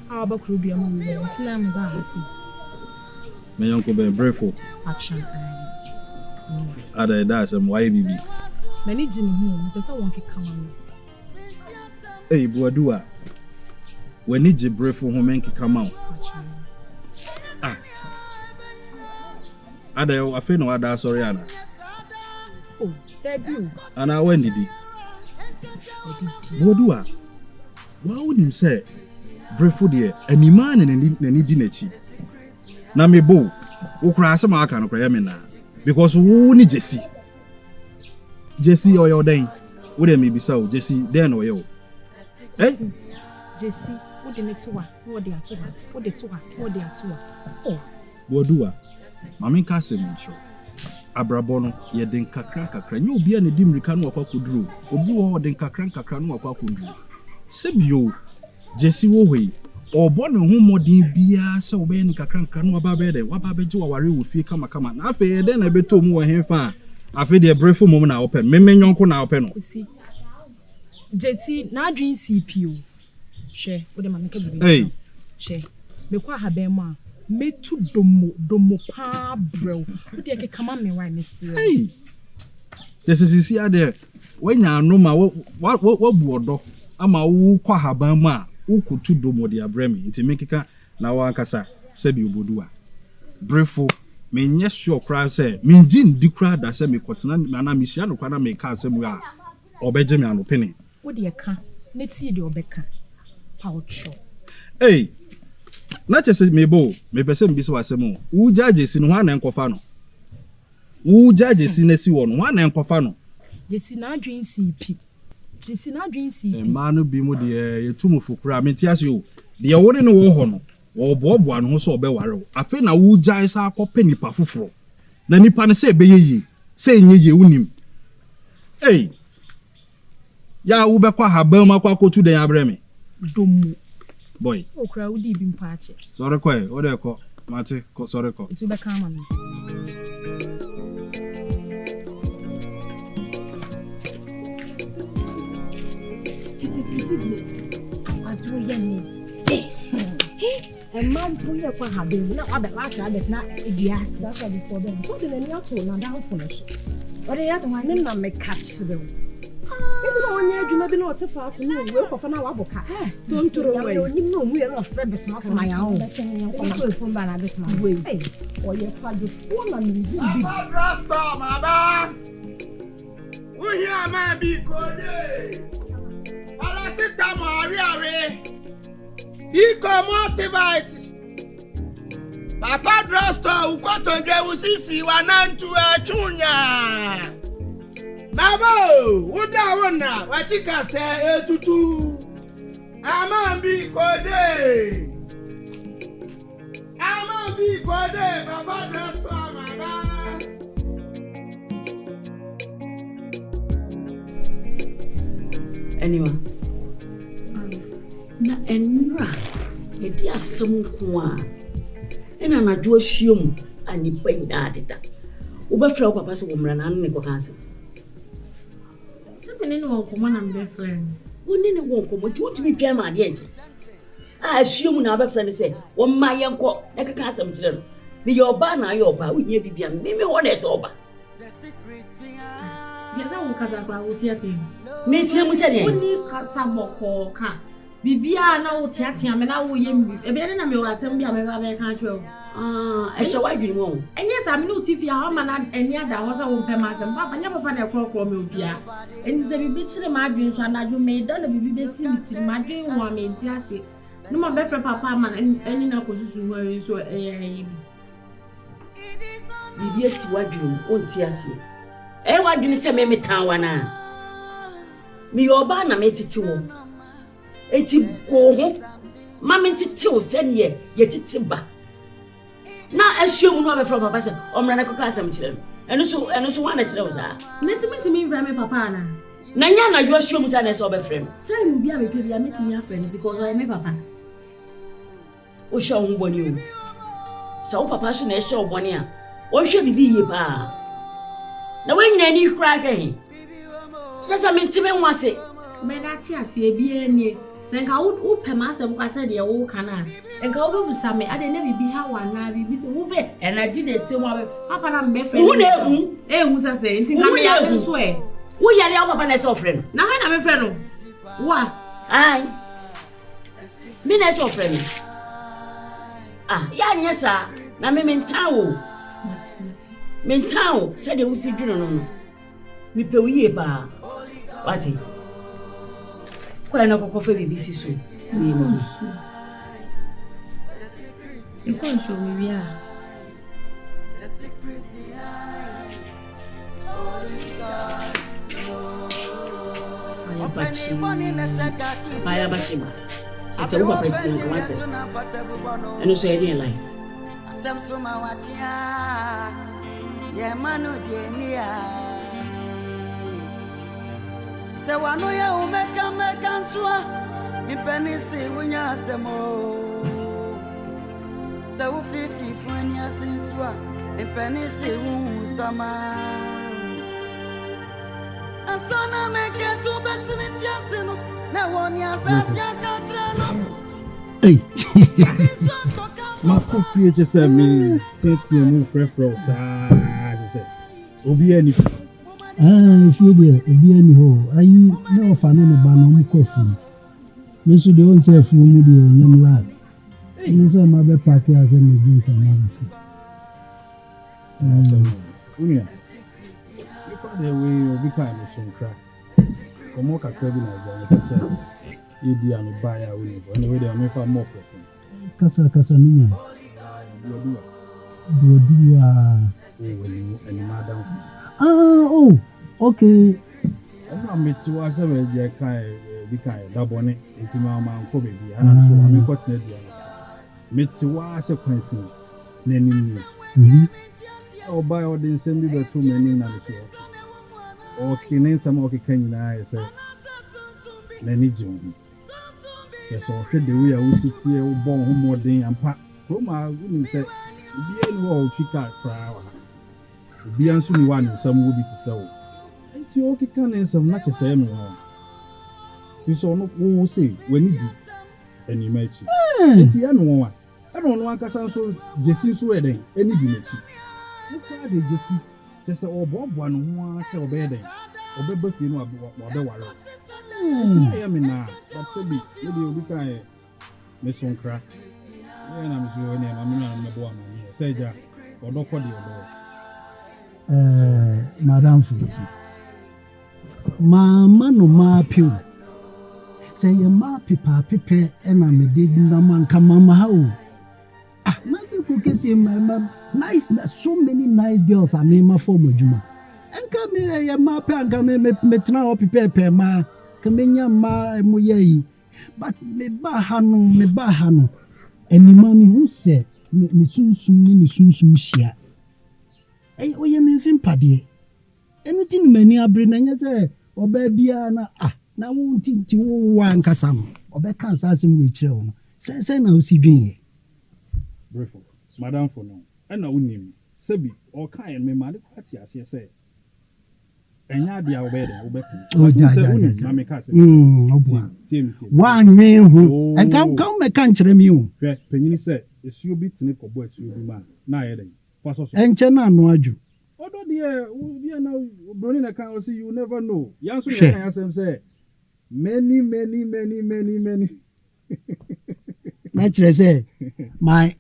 How about Ruby? I'm my uncle be brave. action. Ada that's why baby. Many Jimmy home, because I want to come on. Hey, Boadua. When need you brave for home and come out. Ah. Ada, I feel no other sorry, Anna. Oh, debut. And I when did it? Boadua. Why would you say? Brave for dear, and the man and need dinner. Na me bo, wo kura se ma aka no kura me na because wo ni Jesse or your den. Wo dem me bisa o Jesse den o ye o. Eh? Jesse, wo de me to wa, wo de ato ha, wo de to ha, wo de ato ha. Oh, Bodua. Mama nka se me ncho. Abrabo no ye den kakra nye obi a ne di mrika no akwa koduru. Obi wo den kakra no akwa koduru. Sebio Jesse wo hwe obo ne ho modin bia se obe ne kakra no aba be de waba be ji waware wo fie kama na afa de na beto mu wo hemfa afa de brefo mum na open me nyonko na open no Jesse na adwin CPO she wo de mama ka bibi hey she me kwa ha ben mu a metu domo pa brew wo de ke kama me why me see hey Jesse si ade wanya no ma wo buodo ama wo kwa ha ban mu a ukutu domo de abremi nti mekika na wa ankasa sebi obodu a brefo me nye sure cry say me njin di cry da say me kotena na me hia no kwa na me ka asem a obeje me anopene wo de ka let's see the Obeka. How true. Hey, not just me bo, me person be so asemo. Who judges in one and cofano? Who judges in a sea one and cofano? Jessina dream CP. Jessina dream CP. Man be more the tomb for cramitias you. The award in a war honor, or Bob one who saw Bewaro. I feel now who judges are penny pafufro. Nani pan say be ye, saying ye unim. Hey, ya ubekwa habelma kwa kotu de abreme. Domo. Boy. So crowd deep in patch. Sorry, quay, or they call Mate, sorry, call. It's Ubeka man. A man put your kwa habe na abe last rabbit na ibias that's why before them so the name to na down finish or the other one na me catch them even on your adwuma bi na otefa ko no we ko fa na waboka don't throw away oni no mu ye no fe business my own ko fun ba na business we hey or ye Kwadwo phone na me bi Rasta mama we here ma bi kode ala sita mo are Unauthorized. Papa Drosto, Ukwato Usisi, Wanantu Chunya. Babo, Udawana, Watika say, Tutu. Amambi Kode. Amambi Kode, Papa Drosto, Mama. Anyway. Na enra edi asem ko a ena na jo ahwiom anipa nyina adeda wo be fra papa so wo mra na ne ko kanse Se me ne won komo na me friend woni ne won komo ti wotumi twa ma de enche a ahwiom na be fra ne se wo ma yenko na ka asem kire no me ye oba na ye oba wo hia bibia me wo na se oba ya za won kaza kwa wo tiati me tie mu se de woni kasa boko ka bibia na wo tiatia me na wo yem ebe na me wo asem bia me ba be kan twa e she wa dwini mo enye sa me no tifia ha ma na eni ada ho sa wo pem asem papa nya papa na krokro me ofia enti se bibi kire ma adwen so anadwo me da na bibi be si mitiri ma adwen wo me enti ase no ma be fra papa ma eni na kosusu ho so bibi esi wa dwini o nti ase e wa dwini se me metan wa na me yoba na me titi wo eti ko ho mama titi o sene ye titi ba na ahwem no abefra papa se omra na koka asam kire no eno so wana kire wo za netimi mvra me papa na nya na jo ahwem sa na so obefra me time bia me pe bia metimi afra no because o me papa o sha wo boni o sa wo papa so na sha wo boni a wo hwe bibi ye pa na wanyina ni hkra hwe yesa mentime nwase me dati ase bia nie senka wo pema asem kwase de wo kana enka wo bebusa me ade na bibi ha wana bibi se wo fe energy de se mo papa na mbe friend wo na ehu sase nti ka me ya nso wo yare awo papa na se friend na ha na me friend no wa ai me na se friend ya nyesa na me mentawo mentawo se de wo si dwuno no mi pe wo yie ba wati kwa na kokofa bibi siso ni no ikon show mi bia Aya bachi ma se wo papa ti nko wase eno so e dey line asem so ma watia ye manu de nia te wanu ya umeka nsua ipenisi wunya asemo te u 50 funya sinsua ipenisi wu sama asana meke so besini tiaseno na woni asasi akatrano Hey, my coffee just said me, since you move fresh, Obi any. If you there, Obi any ho. I no fan on the banana coffee. Me should don't say for me the young lad. You say my bed party as a drink for man. Unia. You can't away or be kind of some crack. Como Kakabi na say Idi and buy away. Anyway, they are more problem. Kasa niya. Do and madam. Oh, okay. I'm met to us a very kind double it into my mount for baby. And I'm so I'm quite met to us a question. Nanny. Oh, by all the send me the 2 men in okay, name some okay, can you I say Nanny June. Yes, or the way I will sit here, born home more day and pack. Roma wouldn't say, be any wall, she can't cry. Be answering one, some will be to sell. And you okay, can some not to say anyone. You saw no one say when you do, and you make it. It's the other one. I don't know, I can so Jessie Sweden, any dimension. Look at the Jessie, just a Bob one who wants to obey them. Obey, you know, about the water. I am now, but maybe you'll be kind of Miss Soncra. And I'm sure I'm not one here. Say, Jack, or don't call you. Madam Fuji. Mamma no ma pew. Say your ma pipa pipe and I'm a digging the man come mama how. Ah, Nancy cookies in my mom. Nice, so many nice girls are named my former Juma. And come here, your ma and come in metra pipe ma. Kamenya ma moyei but me ba hano eni mami hu se me sunsum ni sunsum hia oye me mfim pade enu ti ni mani abre na nya se oba bia na na wo ti wo wa nkasa no oba kan sa asem we kire wo no se na o si dwen ye brefo madam for no na wonim sebi o kan me ma de kwati ase se enya dia obede obekun na me ka se wan me hu en kan me kan kire mi hu hwe penyini se esuo bi tene kobo esuo bi ma na aye den faso so enche na anu aju odo dia na broni na kan o see you never know yanso ya kan asem se many na kire se my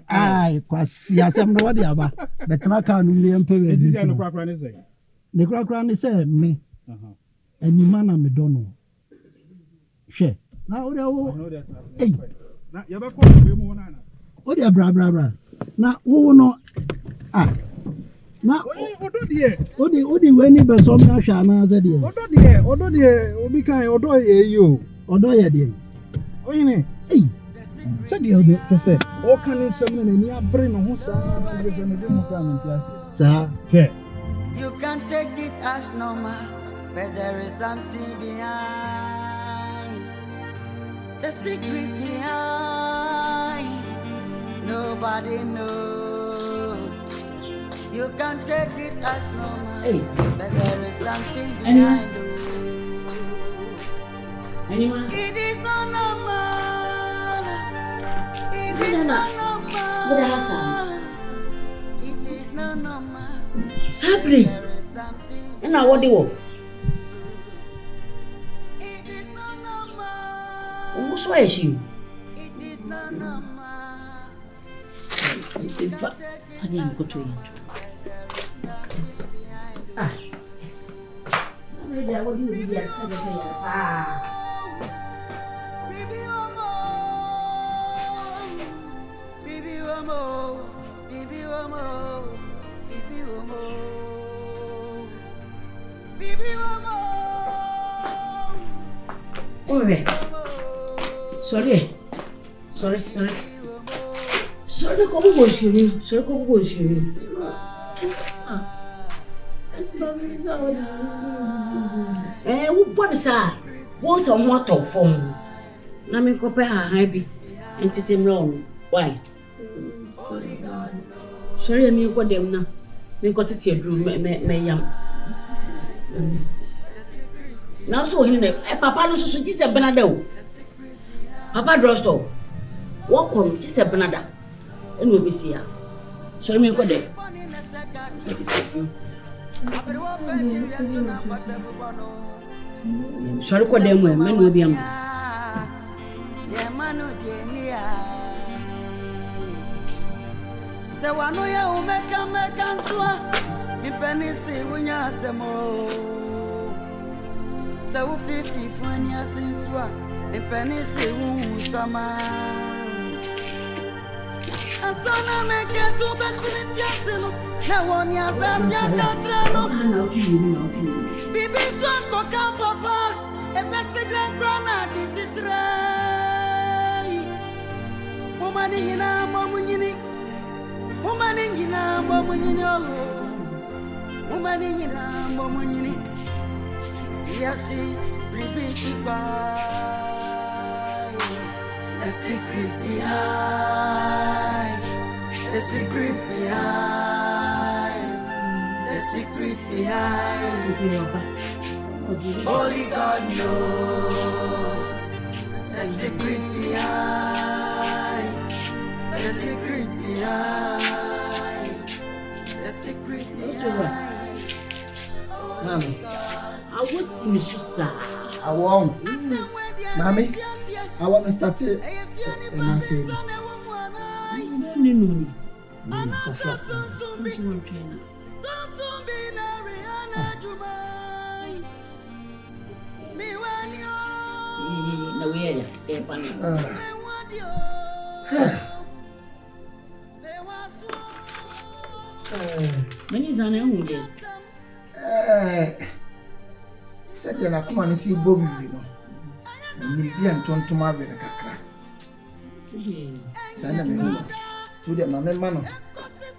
eye kwasi asem no wadi aba betena kan nu le mpewe e disi anu kwakra ne se ne kura ni say me anima na me dono hwe na o de eh na ye be ko be mu na o de bra na wo no na o de we ni be so me ahwa na ze de odo de obi kan odo ye yo odo ye de oyine se de o de se o kan ni sem na ni abre no ho sa na be se me de mo kan ntiase sa hwe. You can take it as normal, but there is something behind. The secret behind, nobody knows. You can take it as normal, but there is something behind. Anyone? It is not normal. It is not normal. It is not normal. Sabri, and now what do you want? What's why is you? In fact, I didn't go to you. I'm ready. I want you to be as good as Sorry. Como was you? Sorry, como was you? What is that? What's a motto phone? Nami compare her happy and sit him wrong. Why? Sorry, me got them now. Me got it here, Drew, me young. Now, so he Papa no so just a Benado. Papa drugstore. Walk on just a Benada. And we'll be see her. Sorry, me got there. Sorry, got them when men will be young. The one who you make and swear, the penny see when you are some more. the 50 for any since what the penny say sama. And so now make a super sweet yasino. Now on your Sassia Catrano. Bibi son coca papa. A message and granite to try. Woman in a momunini. Woman in a momunino. Woman in a momunini. Yes, Bibi by a secret behind. The secret behind. The secret behind. Only God knows the secret behind, the secret behind, the secret behind. Mommy, I was seeing Susa. I won't. Mommy, I want to start it. And I say, no, we are many is an old day. said you're not coming to see Bobby, you know. Maybe I'm trying to marry the cacra. Send them to the mamma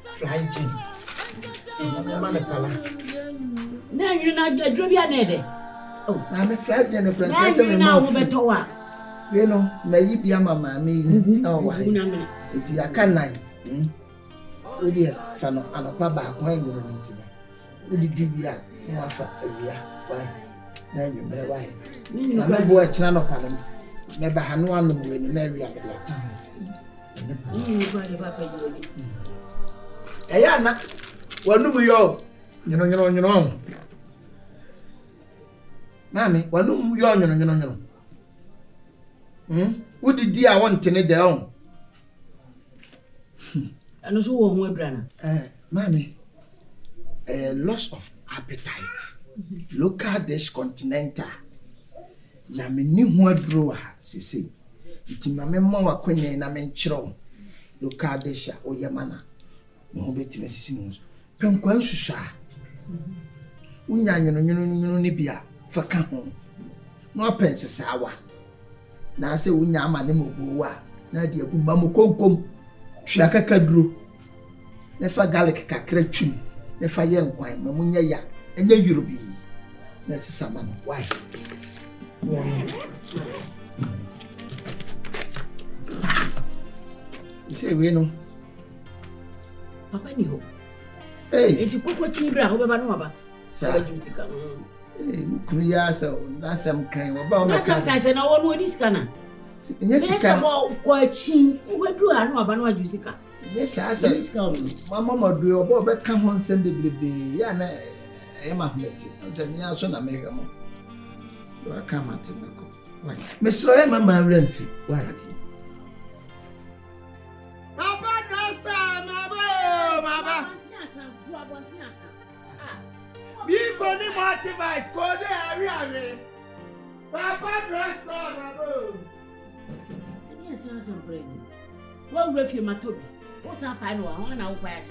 fly gin. Now you're not the Drubianede. Oh, I'm a flag and a plantation now. You know, may be a mamma, me. Oh, why? It's a canine. Oh, dear, Fano, and a papa, when you're meeting. Would it be a for a year? Why? Then you may why. I'm a boy, Chan of Panama. Never had one when you marry a black. Ayana, what do we all? You know. Mammy, what do you know? What did I want to need down? And also, one brother. Mammy, a loss of appetite. Local discontinental. Na me ni ho adrowa sisi. Iti mame mwa kwenye na menchiro. Local desha oyemana. Mo ho betime sisi mo. Penkwa nsusa. Unya nyono ni bia faka ho. No pense sawa. Na se unya amane mobuwa. Na de abu mamu konkom. Twa kakaduro. Ne fa garlic kakra twim. Ne fa ye nkwan mamunya ya. Enye yurubi. Na sisa man. Why? You say we know. Papa ni ho. Hey. Eti koko chibra ho beba no aba. Sa. Hey, kuya sa na sam kan wo ba o na sam kan se na wo no disika na. Nye sika. Esa mo kwa chi, wo bedu anu aba no ajusika. Nye sa sa. Disika o. Mama modu obo be ka ho nsem bebrebe ya na Mahmeti. Nze mi aso na mega mo. Wa come at me. Why? Mr. Mama Renfi. Why? Papa Costa, Mama. Be going motivate, go there, area. Papa Costa, Mama. Yes, I'm praying. What will you matobi? What's up? I know. I want to open it.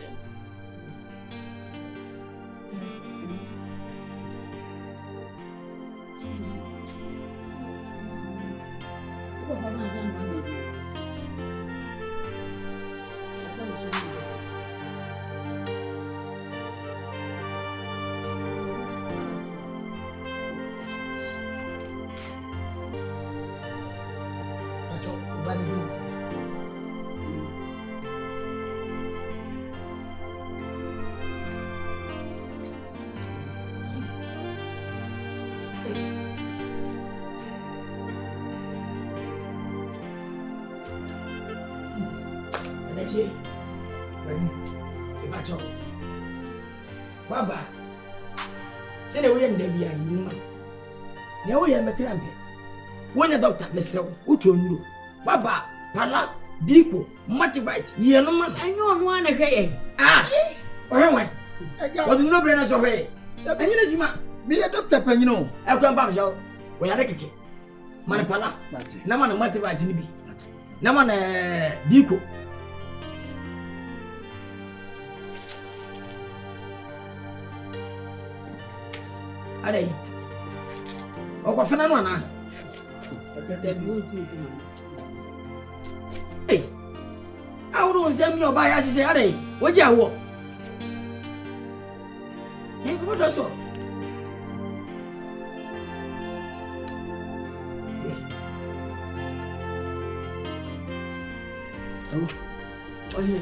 Baba, say the way and Debbie are you. Now we are McClamp. When a doctor, Mr. Utron, Baba, Pala, Bipo, Motivate, ye no man. I know one again. Ah, or what? What do no brain away? And you know, be a doctor, Penino. I come back, Joe. we are keke man pala na man mate ba tini bi na man biko Adai. O ko fana no na. Hey. Awuru nsem yo ba ya ti se adai. Woji awo. Ko do so. Oye.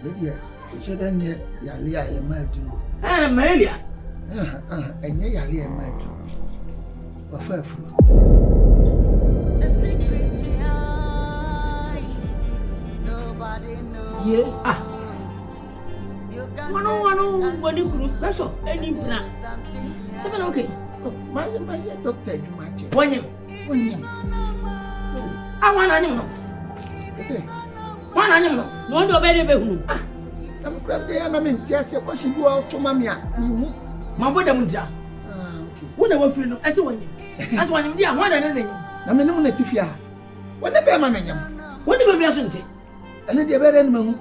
Media. Shedan ye ya lia ye madu. Melia. Enye yale e madu. Wafafu. Yeah. Wano body group. That's all. Any plan. Seven okay. My doctor Jumache. One year. I want animal. Say. One animal. No do better be. I'm glad they are not in tears. What she go out to Mamma. My brother Muja. Okay. When I was free, I see one. That's why I'm dear. One another. I mean, no native. What the bear man? What the baby hasn't it? And then the bear animal.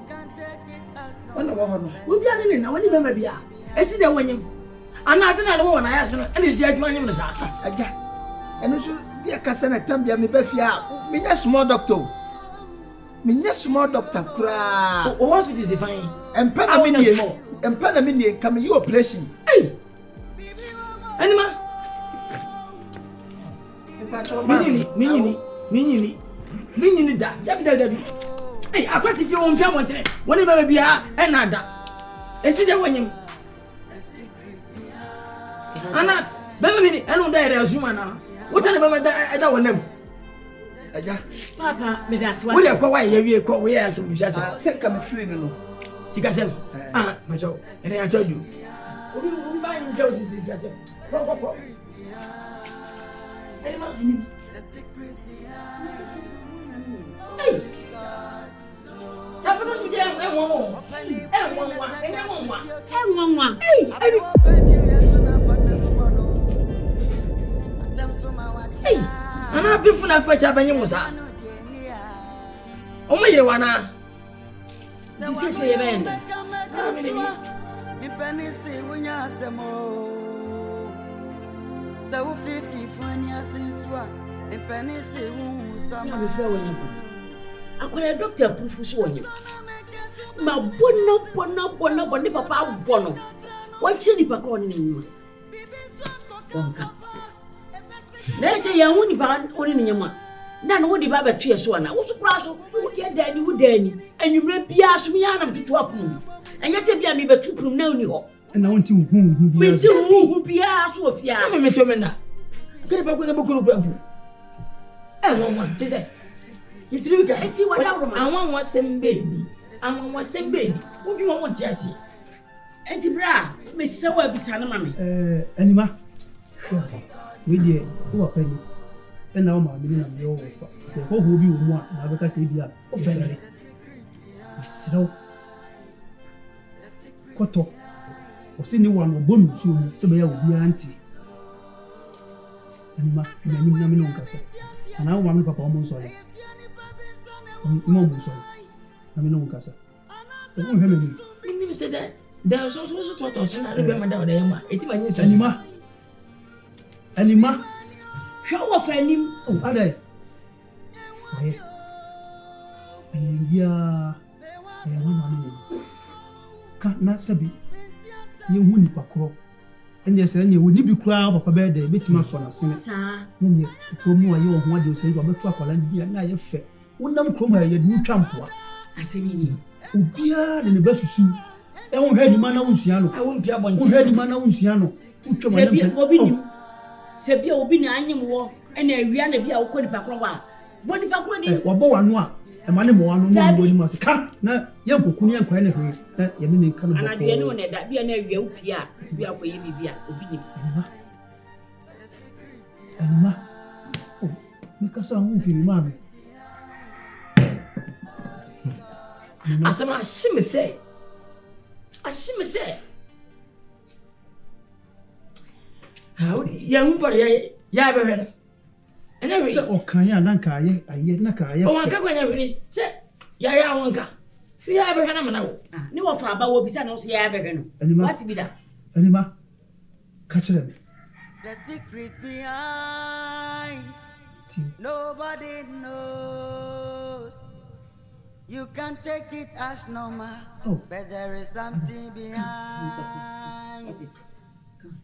One of one. We'll be in now. When you remember, I see the winning. I'm not another one. I asked, and he's yet my name is Aga. And also, dear Cassandra Tambia, me befia, me small doctor. Me small doctor cry. What is fine? And Panamini come you operation. Hey! Anima? Mini da. Hey, I got if you won't come on today. Whenever be and nada. And see the winning. Anna, baby, I don't die as human now. What about that? I don't know. Papa, me that's what. We are quite we are quite we are some just come free no. Sikasem. My job. And I told you. We buy himself Sikasem. Go. Hey. Sapano mi je enwonwa. Hey. Ana bifu na facha banye musa. O ma yire wana. Ti se ye benda. Mi penisi wunya asemo. Da u fifi funya sinswa. Mi penisi wu sama. Mi fe wonye. Akwere doctor proof so wonye. Ma bono ni papa bono. Wa chiri pa ko ni nwa. Bonka. Na se ya hu ni ba oni ni nyama. Na no di ba ba tue so na. Wo so kura so, wo ye dani wo dani. Anwumre bia so mi yana mtutu apum. Anya se bia mi betu pum na oni ho. Na wonti hu bia. Menti hu bia so ofia. Se me to me na. Kere ba ko na bokuru babu. Won ti se. Yitiri ka eti wada wo ma. Awon won sembe ni. Awon won sembe ni. Wo bi won ti ase. Enti bra, me se wa bisa na ma me. Anima. We dey wo pa ni. Na o ma mi na me wo fa. Se ho bi wo mu a na be ka se bia. O fere. Siro. Koto. O se ni wan wo bonu su mu se be ya obi anti. Anima, na mi no nkasa. Ana wo ma mi papa o mo so ya. Mo mo so. Na mi no nkasa. O mo heme ni. Ni se da. Da so to so na be ma da o da yema. Eti ma nyi so. Anima. Hwa wo fa nim. Oh, adai. Aye. Ya mama ni. Ka na sabi. Ye hu ni pakro. Ende se ene wo ni bi kura papa be de betima so na sene. Sa. Ne ko mu aye ho ade so so betu akwala ndi na ye fe. Wonam krom ha ye du twampoa. Asemi ni. Obia de ne basusu. E won hwadi mana wonsua no. I won bia bonti. Won hwadi mana wonsua no. Utwa mana. Sebi obi nim. Sebi obi na anyim wo. Ene awia na bia wo ko ni pakro wa. Bo ni pakro ni. Wo bo wano a e ma ne mo wano mo bo ni ma se ka na ye nkokunu ye nkwa na hwe na ye me ka no bo. Ana de ne one da bia na awia upia bia ko ye bibia obi nim. Anima. Oh, me ka sa hu fi ma me. Asama ashime se. How ya hu ba ya be hwe. Anyway, say okanya na nka aye na ka aye. O wanka kwanya hwiri. Say ya wanka. Fi ya be hwana mana wo. Ni wo fa ba wo bisa no so ya be hwe no. What be that? Anima. Catch them. The secret behind nobody knows. You can take it as normal, but there is something behind.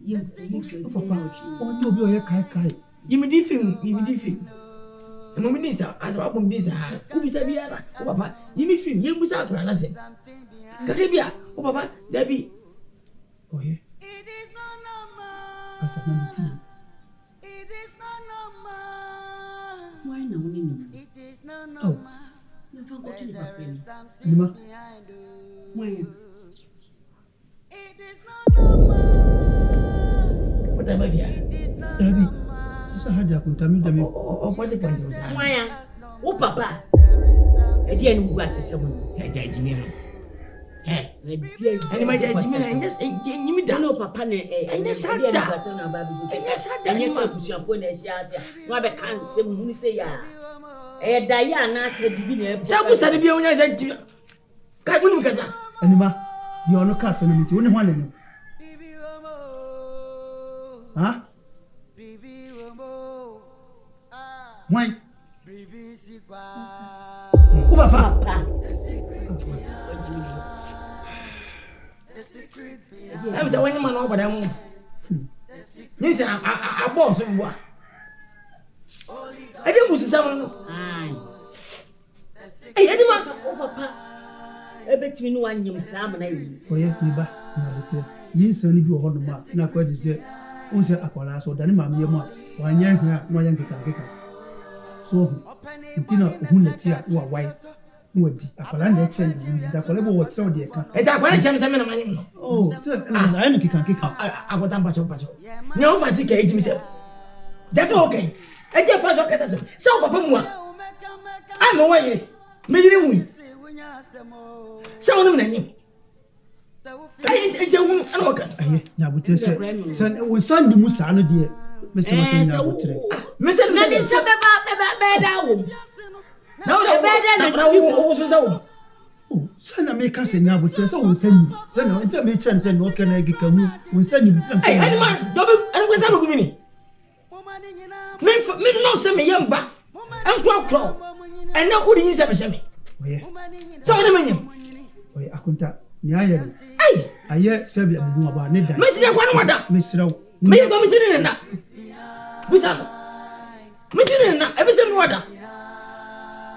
You me different. Mo me nisa, as wa mo nisa. Ku bisa biara, o papa. You me film, you bisa akura na se. Kare bia, o papa, Debbie. Oh yeah. It is not normal. Asa na miti. It is not normal. Why na woni ni? It is not normal. Na fa ko tini papa ni. Anima. Why? It is not normal. What am I here? Dabi. Asa haja kuntami dami. O pode pode usar. Why? O papa. E dia ni mu asese mu. Ya jimi no. E dia. Ani ma jimi na nyimi da. No papa ne enya sada. Dia ni kwasa na ba bi se. Enya sada. Enya se kusiafo na ehia ase. Wa be kan se mu ni se ya. E da ya na se bibi na e. Sa ku sa de bia onya jimi. Ka gunu kasa. Anima. Bi ono ka se no miti. Woni hwan ne? Ha? Why? O papa. I'm saying when man over them. Yes, I boss him. I didn't put someone. Hey, any man, papa. I bet me no one you salmon. Oh, yeah, me ba. Ni sani bi ho no ma na kwa di se o se akwala so dani ma me mo wa nya hwa no ya nkeka so ntina hu na ti a wa wai no di akwala na eche ni da akwala bo wo tse o de ka e da akwala chem se me na manyem no oh se na ai no nkeka akwata mpacho nya o fa ti ka ejimi se that's okay e je pa so kasa se o papa mu a mo wa yire me yire mu se o no na nyim aye nya butre se san won san di musa no de me se nya butre me se na di se be da wo na o be da na wo so sa wo sana me ka se nya butre se won san ni sana ntia me chan se no kana gi ka mu won san ni butre ai ani ma do be ani ko sa no gumi ni me no se me yamba an kro en na uri yin se be se me oye so na me nyim oye akunta ni aye aye sebi abu aba ne da me sire kwa no wada me sire me ko mi tini na bisa no me tini na e bisa mi wada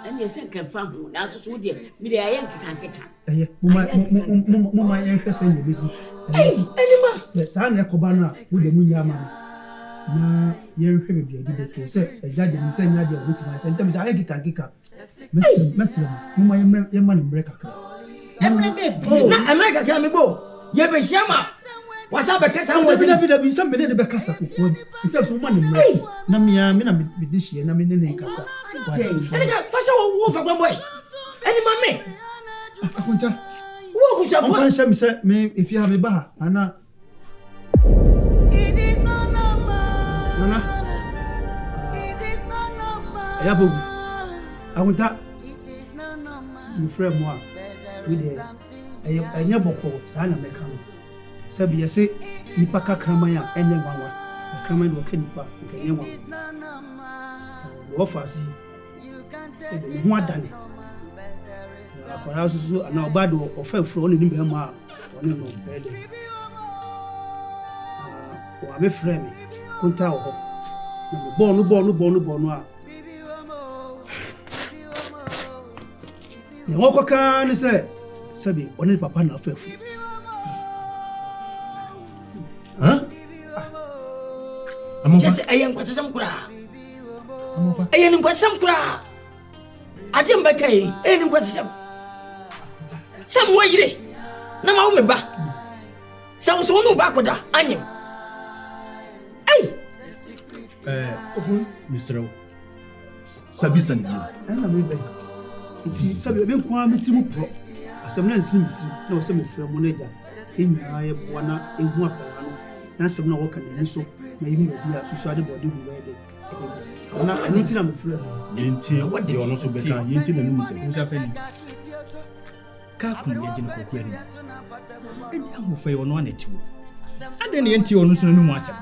ani ese kan fa hu na so de mi de aye nkeka aye mo ma ye hwese ye bisi ani ma se sa na ekoba no a wo de munya ma na ye hwe be bia di beto se e jaje mi se nya de wo tima se ntem se aye nkeka me sire mo ma ye ma ni break akra na America kira mi bo ye be shama wasa be kasa wo David some me be kasa kokko ntia so ma ni mre na me na me de hie na me ne kasa ani ga fasha wo fa boy ani ma me akunta wo ku sha bo fan sham se me if you have me ba ana It is not normal. nana It is not normal. ya bo akunta It is not normal. mi frère moi we dey anya boko sa na me kan sabi yese nipa kakraman ya enye wanwa kakraman do kanipa nkanye wanwa It's not normal. wo fasi You can se take de ho adane akora susu ana obado ofafro oni nimbe ma oni no bede wa me frère mi kunta wo na me bonu a ne woko kan se sabi oni papa na afafu ha amofa just ayen kwatsam kura amofa ayen kwatsam kura ajem bakai ayen kwatsam sam wayire na ma wo me ba sam so no ba koda anyem ai Mr. Sabi sangi ana me be ti sabi be kwa me ti mu pro asem na nsim ti na wo se me frère mo na ja enya ye bo na ehu apara no na asem na wo kan ni so na yimi odi a susu ade body hu we de Ana anti na me frɛ. Yenti de ono so beka yenti na numu se musa fani. Ka kun ye jini ko kwani. Eja mo fe ono anetiwo. Ade ne yenti ono so numu asem.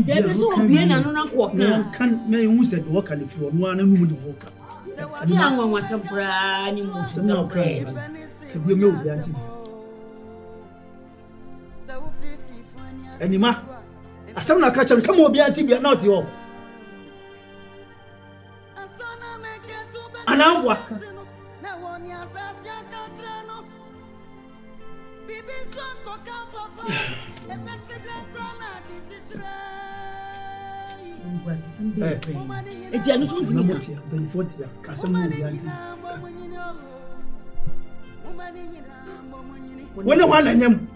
Dem be so obie na no na ko kan me hu se wo ka le fi ono ana numu de wo ka. Di anwa wasem pra ni mu se so pre. Ke bi me obi anti. Anima. Asam na ka chem kama obi anti bia na oti ho. Anambwa. Eti anu so ntimi na. Benifotia kasam no obi anti. Wone ho ananyam.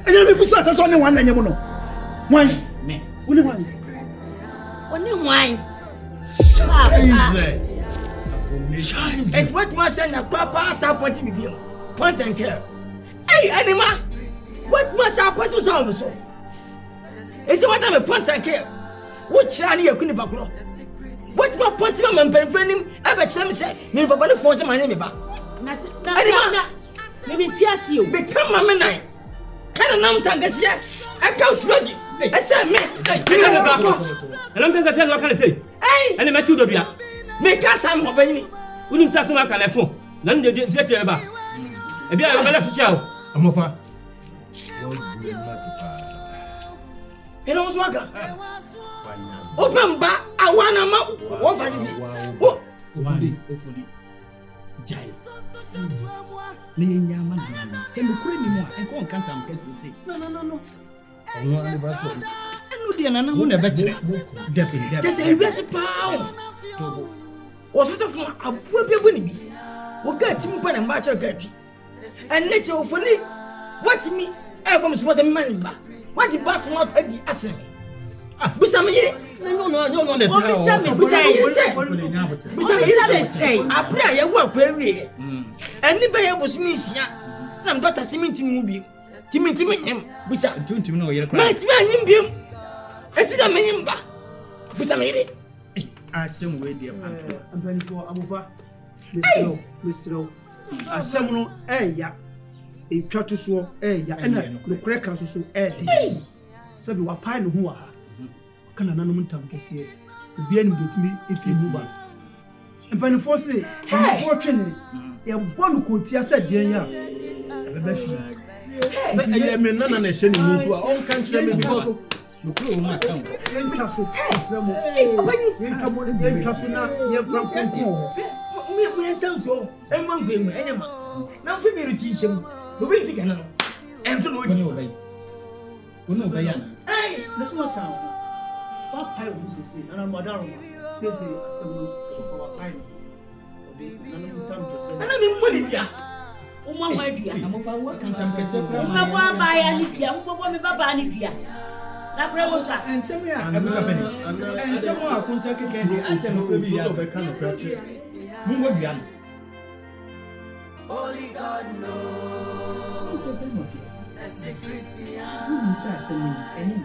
Enya me busa ta so ne ho ananyam no. Wan Me. Wone wan. Oni hwan. Easy. And what must send a papa support me? Point and care. Hey, Anima, what must I put to sound so? Is what I'm a point and care? What shall you couldn't back? What my point to my friend him? I bet some say, you papa force my name back. Anima, maybe tears you. Become my man. Can a numb tank as yet? I can't ready. I said, me. And I'm going to tell you what can I say? Hey, and I met you, Dobia. Make us some of any. We didn't talk to my telephone. None of you said about. And be a better show. I'm over. It was Waka. Open back. I want a mouth. What for you? Hopefully. Jai. Ni nyama na. Sembo kure ni mo. Enko nkanta mkesi nti. No. Ono anniversary. Enu dia na ho na be kire. Just a best pound. Was it from a fool winning? We got him by a match of country. And nature fully. What me? Albums was a man. What the boss not at the assembly? Busami, no, say, I pray I work very. Anybody was missing. I'm not a cementing movie. Timmy, him. Busam, don't you know you're my man in beam. I see a man. Busami, I assume we dear. I'm going for Amufa. Mr. Asamuno, ya. In Chatuso, ya, and the crack council so so we were pine who are. Can an animal tongue see be any with me if you move on. And when for say, unfortunately, a one could see said, dear, I mean, none of the sending moves were all country because you could not come. Castle, we sound so, and one thing, animal. Now, for me to teach him, the way to get and to know no, Diana. Hey, let's not sound. What pile was to say? And I'm Madame. Say, some pile. And I'm in Bolivia. Uma my dear, I'm of our work and I'm by Anipia, Mama Anipia. Labrosha, And some and some are contacting candy and some will be of a kind of country. Mungobian. Only God knows. A secret Who says any?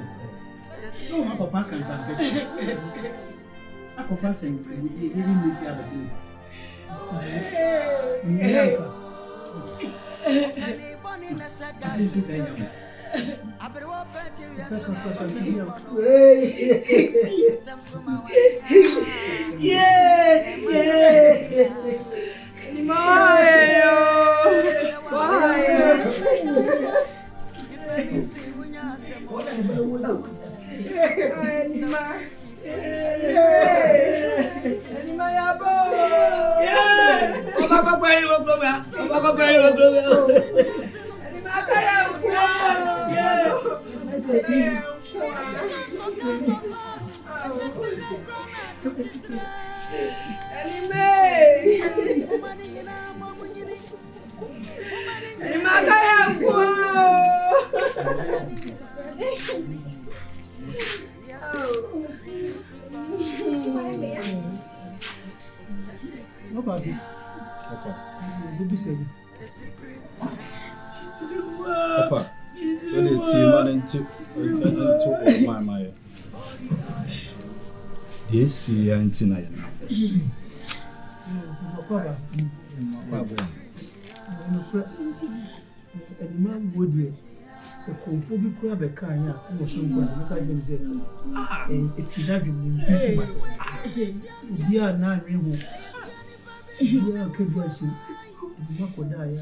No, I'm a pack and I'm a fashion, even with the other things. my. Yes, yeah, and tonight. And man would be so conphobic crab a car, yeah, almost someone. Look at him say, if you have him, you are not real. You are keeping you could die.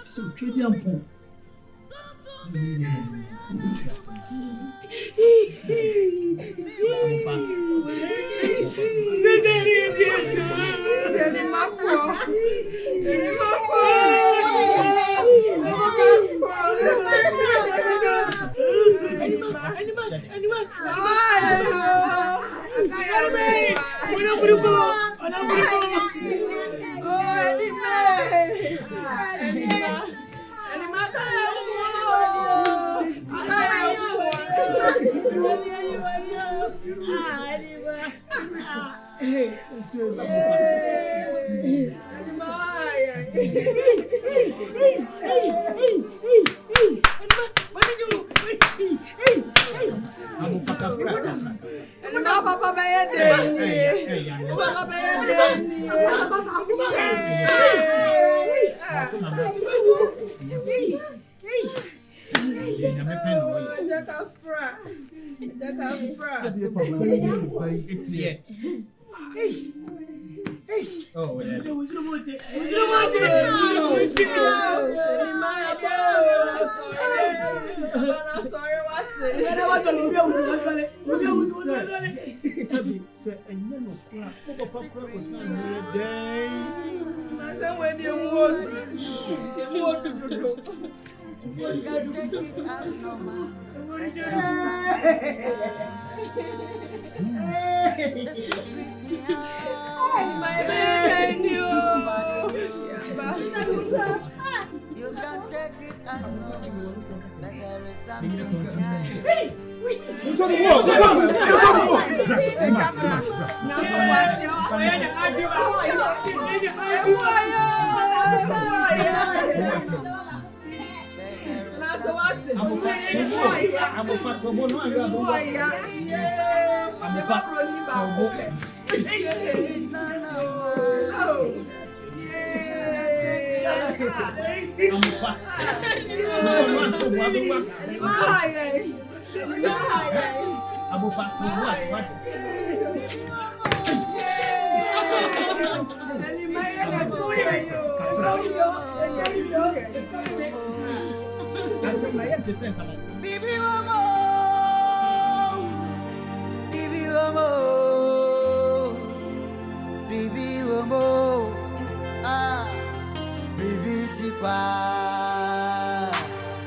So, Kadian Pong. Oh, yeah.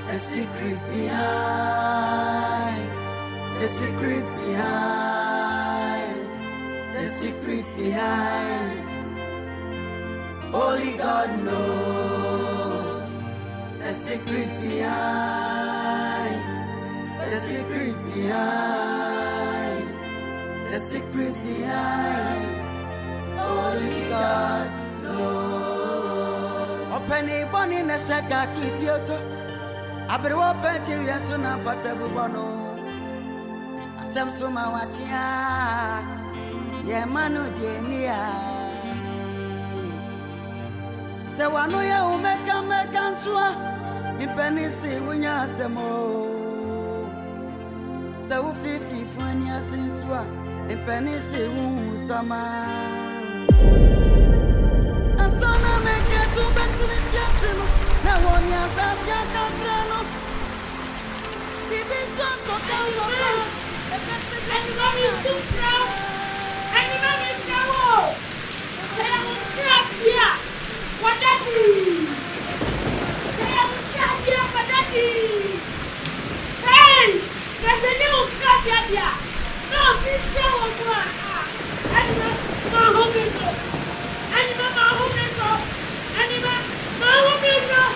The secret behind, the secret behind, the secret behind. Only God knows the secret behind, the secret behind, the secret behind. Only God knows. Open a bunny in a shaka, keep your toe. Abri open to you and soon but the bono. Some summa watia, ye manu denia. The one who you make a mechansua, in Penisi, when you ask them all. The 50 when you sinsua, in Penisi, who summer. And son of make it so best in just. Now on your fast, you can't run. Bibi son go down your back. Anybody is too proud. Anybody is proud. Say I'm crap here. What that is? Say I'm crap here. What that is? Hey, there's a new crap here. No, this show was one. Animal, my home is up. Animal, my home is up. Animal, my home is up.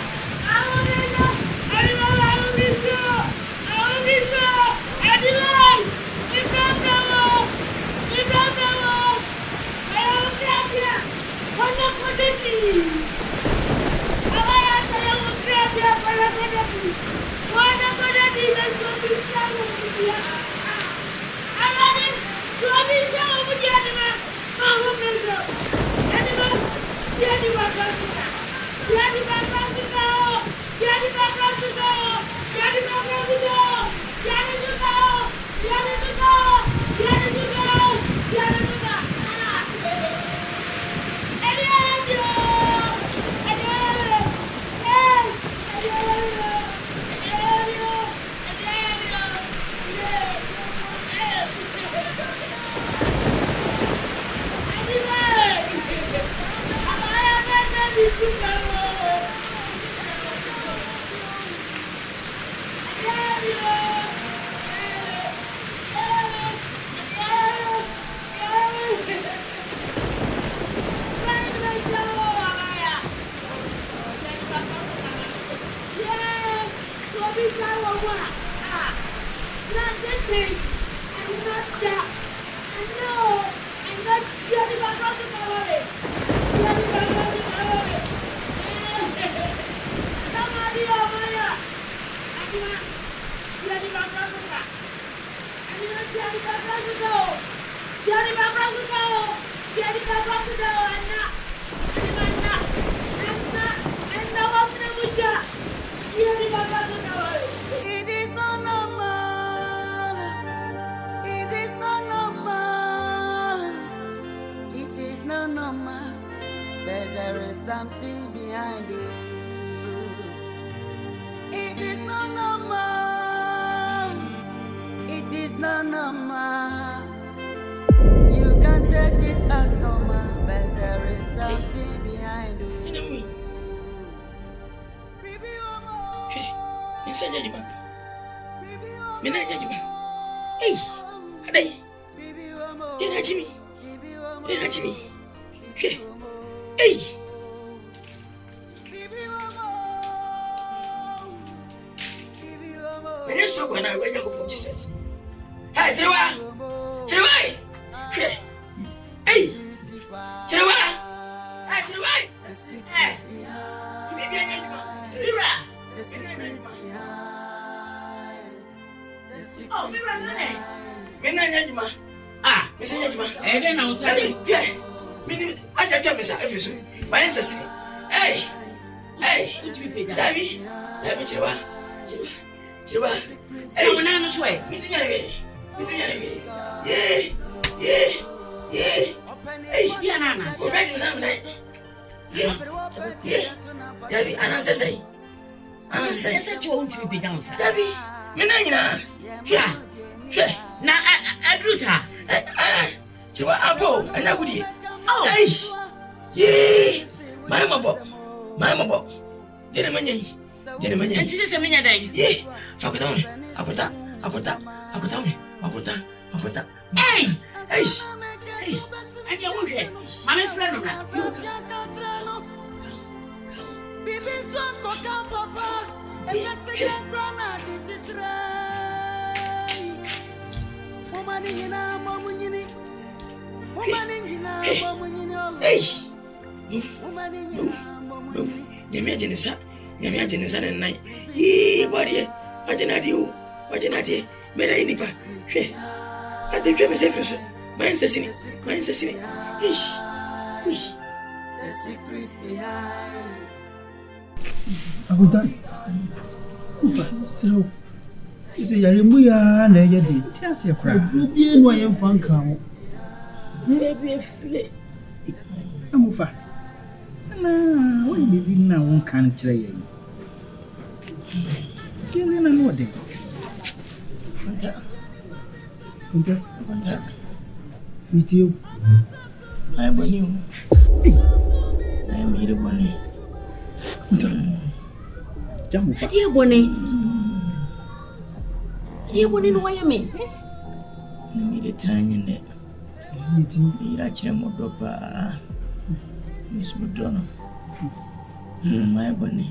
I Abudan. Ufa, siro. Ise yare mu ya na ye de. Ti ase kra. Obi enu aye mfa nka ho. Baby free. Amufa. Na, wo bibi na won kan kire ye. Kile na no de. Unta. Mitio. Ay boni. Ay mire boni. Jamu fa. Dia boni. Dia boni no waya me. Na mire tanyinde. Mitio. Ira chire modopa. Miss Mudono. Ay boni.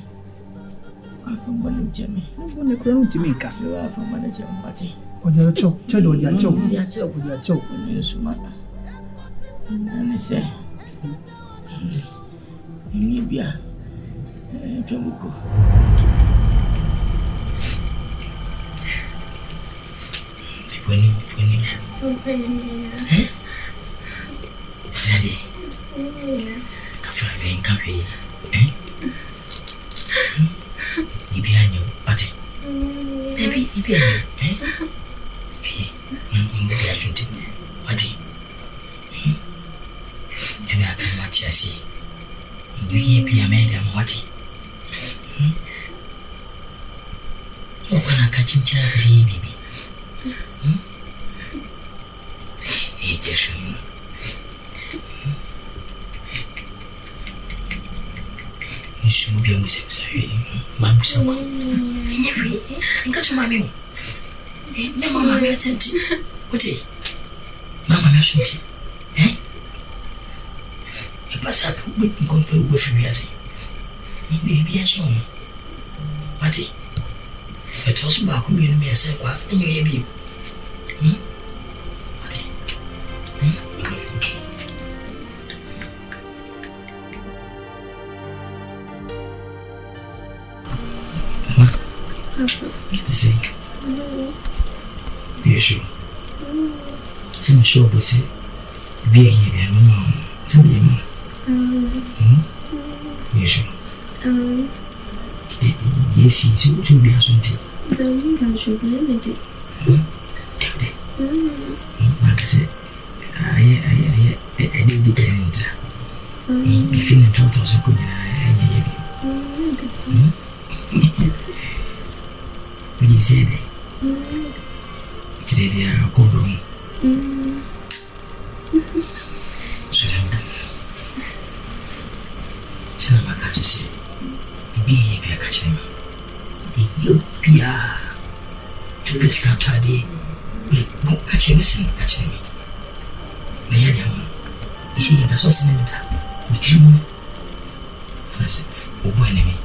Afa boni jeme. Boni kro no timi ka. Yo afa boni jeme mati. Odi acho, chedo odi acho. Odi acho. Boni suma. Nani se. Ni bia. Pembuko. When Daddy, Friday, Cappy, you behind you, Patty. Debbie, you behind you, maybe I should take Patty. And I can watch I see. You hear be a maid and Watty. Oh, when I catch him, baby. He just you should be able to say, Mamma, someone. And got to my meal. Mamma, I attempted. What is Mamma, I shouldn't it? Eh? It was up with me going to with me as he may be a song. What it? It was about who you may say, and you be. Sure. Some sure was it. Be a mom. Some be a mom. Sure. Yes, it's to be a sweetie. I should be limited. Like I said, I did the end. If you thought I was a good what you say? Today they are a cold room. So I'm a catch say, be here, catch me. The Yopia to be scattered, but catch you, catch me. You see, that's what's in that. With you, for oh, enemy.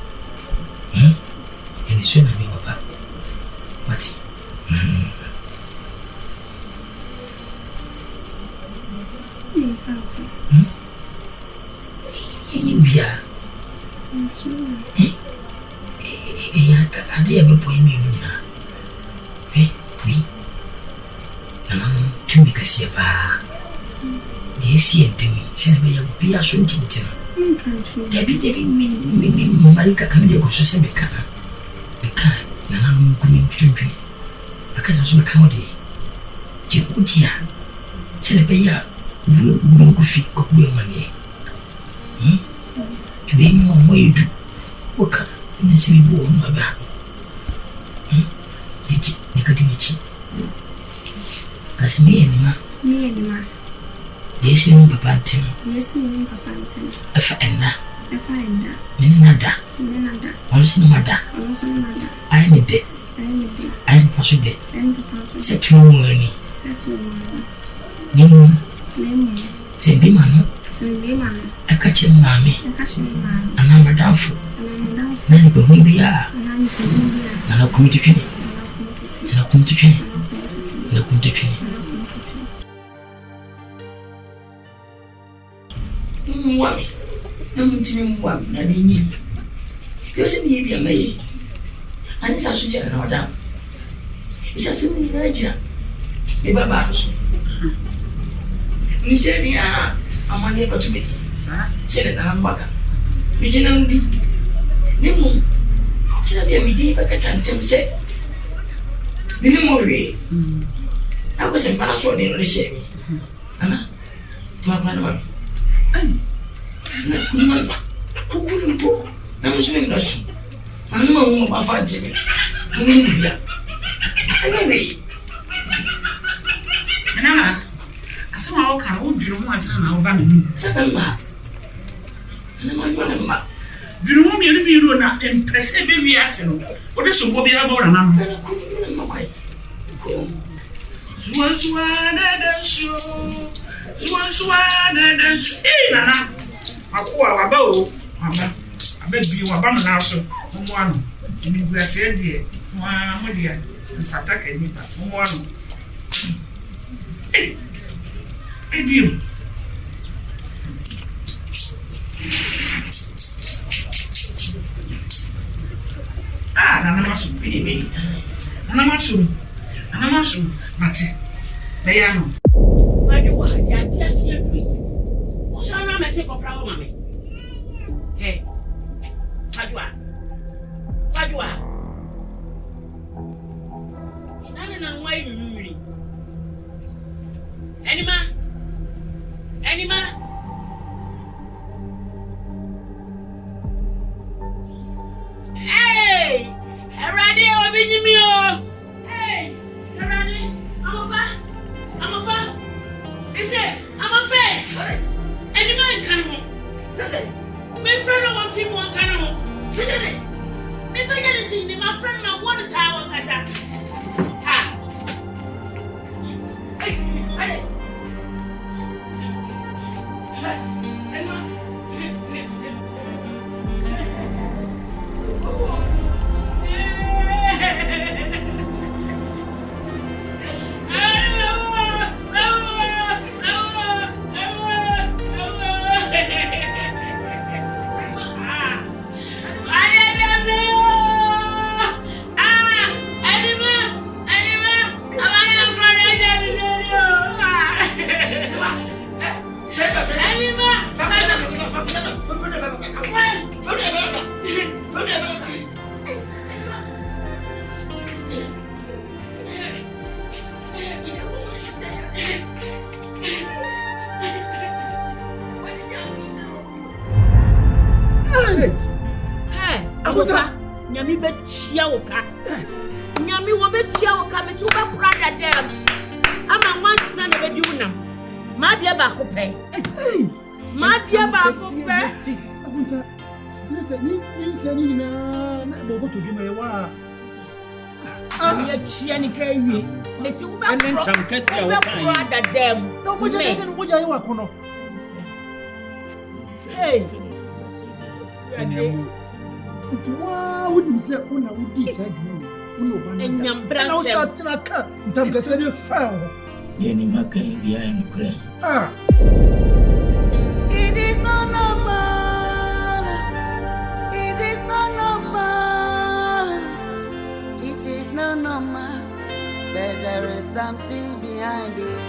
And it's soon I mean, Papa. What? Yeah. I did have a point me. We to make a see about the sea and Timmy, Senator be a shooting. Debbie, Marika can be a social mechanic. The kind, Nanam coming to I can't also comedy. Jibutia, Senator, you go fit cook money. To be more way you do. Work in the same board, my back. Did you, Nicodimici? As me and ma. Yes, you know, Papa Tim. Yes, you know, Papa Tim. A finder. Minada. Also, no matter. I am a dead. I am possible. Say true money. Say be man. I catch him, mammy. And I'm a doubtful. Then go who we are. And I'll come to train. And I'll come to train. And I'll come to train. Whammy. No, whammy. I didn't need. There's a baby a may. And it's actually an order. It's actually a nature. Maybe a box. You said, yeah. I'm unable to be. Said it, I'm back. Vigilant. Nemo. Said a media, but I can't say. Memory. I was in Panasol in the same. Anna, my grandmother. Who couldn't go? I was doing that. I'm no more about fancy. Anyway. Anna. Somehow can hold you once and I'll ban you. Second map. And my one map. You won't be able to do that and press a baby arsenal. What is so be about a man? Swan and show. Swan and show. Hey, Nana. I call a bow. I bet you a bum now, so one. You will say, dear, one, dear, and Sataka, one. Hey. You. Ah, Nana must be me. Nana must Anamaso, Mati. Bayano. Kwadwo, ya tia tia dui. O sha na me se kopra wo mame. Hey. Kwadwo. Inane na nwa yi nwiri. Anima. Hey! Erade obi nyimi o. Hey! Erade, I'm a fan. Is it? I'm a fan. Any man can home. Say, my friend, I want him one can home. If I get to see me, my friend, I want to say, I want to say. Hey, Nyami be chia woka. Nyami wo be chia woka me so be prada dem. Ama wansa na be di unam. Ma de ba ko pe. Ma de ba ko pe. Akunta. Ni se ni na do go to bi me wa. Ya chia ni ka wi. Me si wo be prada dem. No mo je de mo je wa kono. Hey. Wow, wouldn't say una would decide and yam brand Tam ka se fell. Yeni maka dia en kure. It is not normal. It is not normal. It is not normal. But there is something behind it.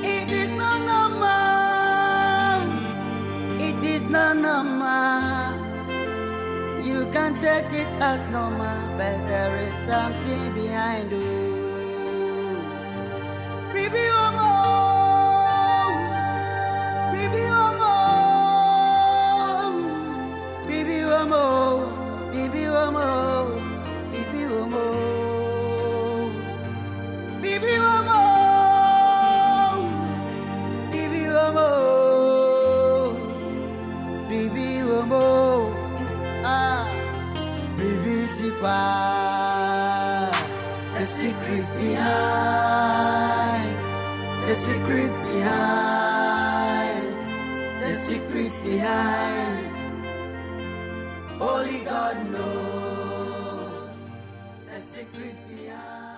It is not normal. It is not normal. You can take it as normal, but there is something behind it. Baby, the secret behind, the secret behind, the secret behind. Only God knows the secret behind.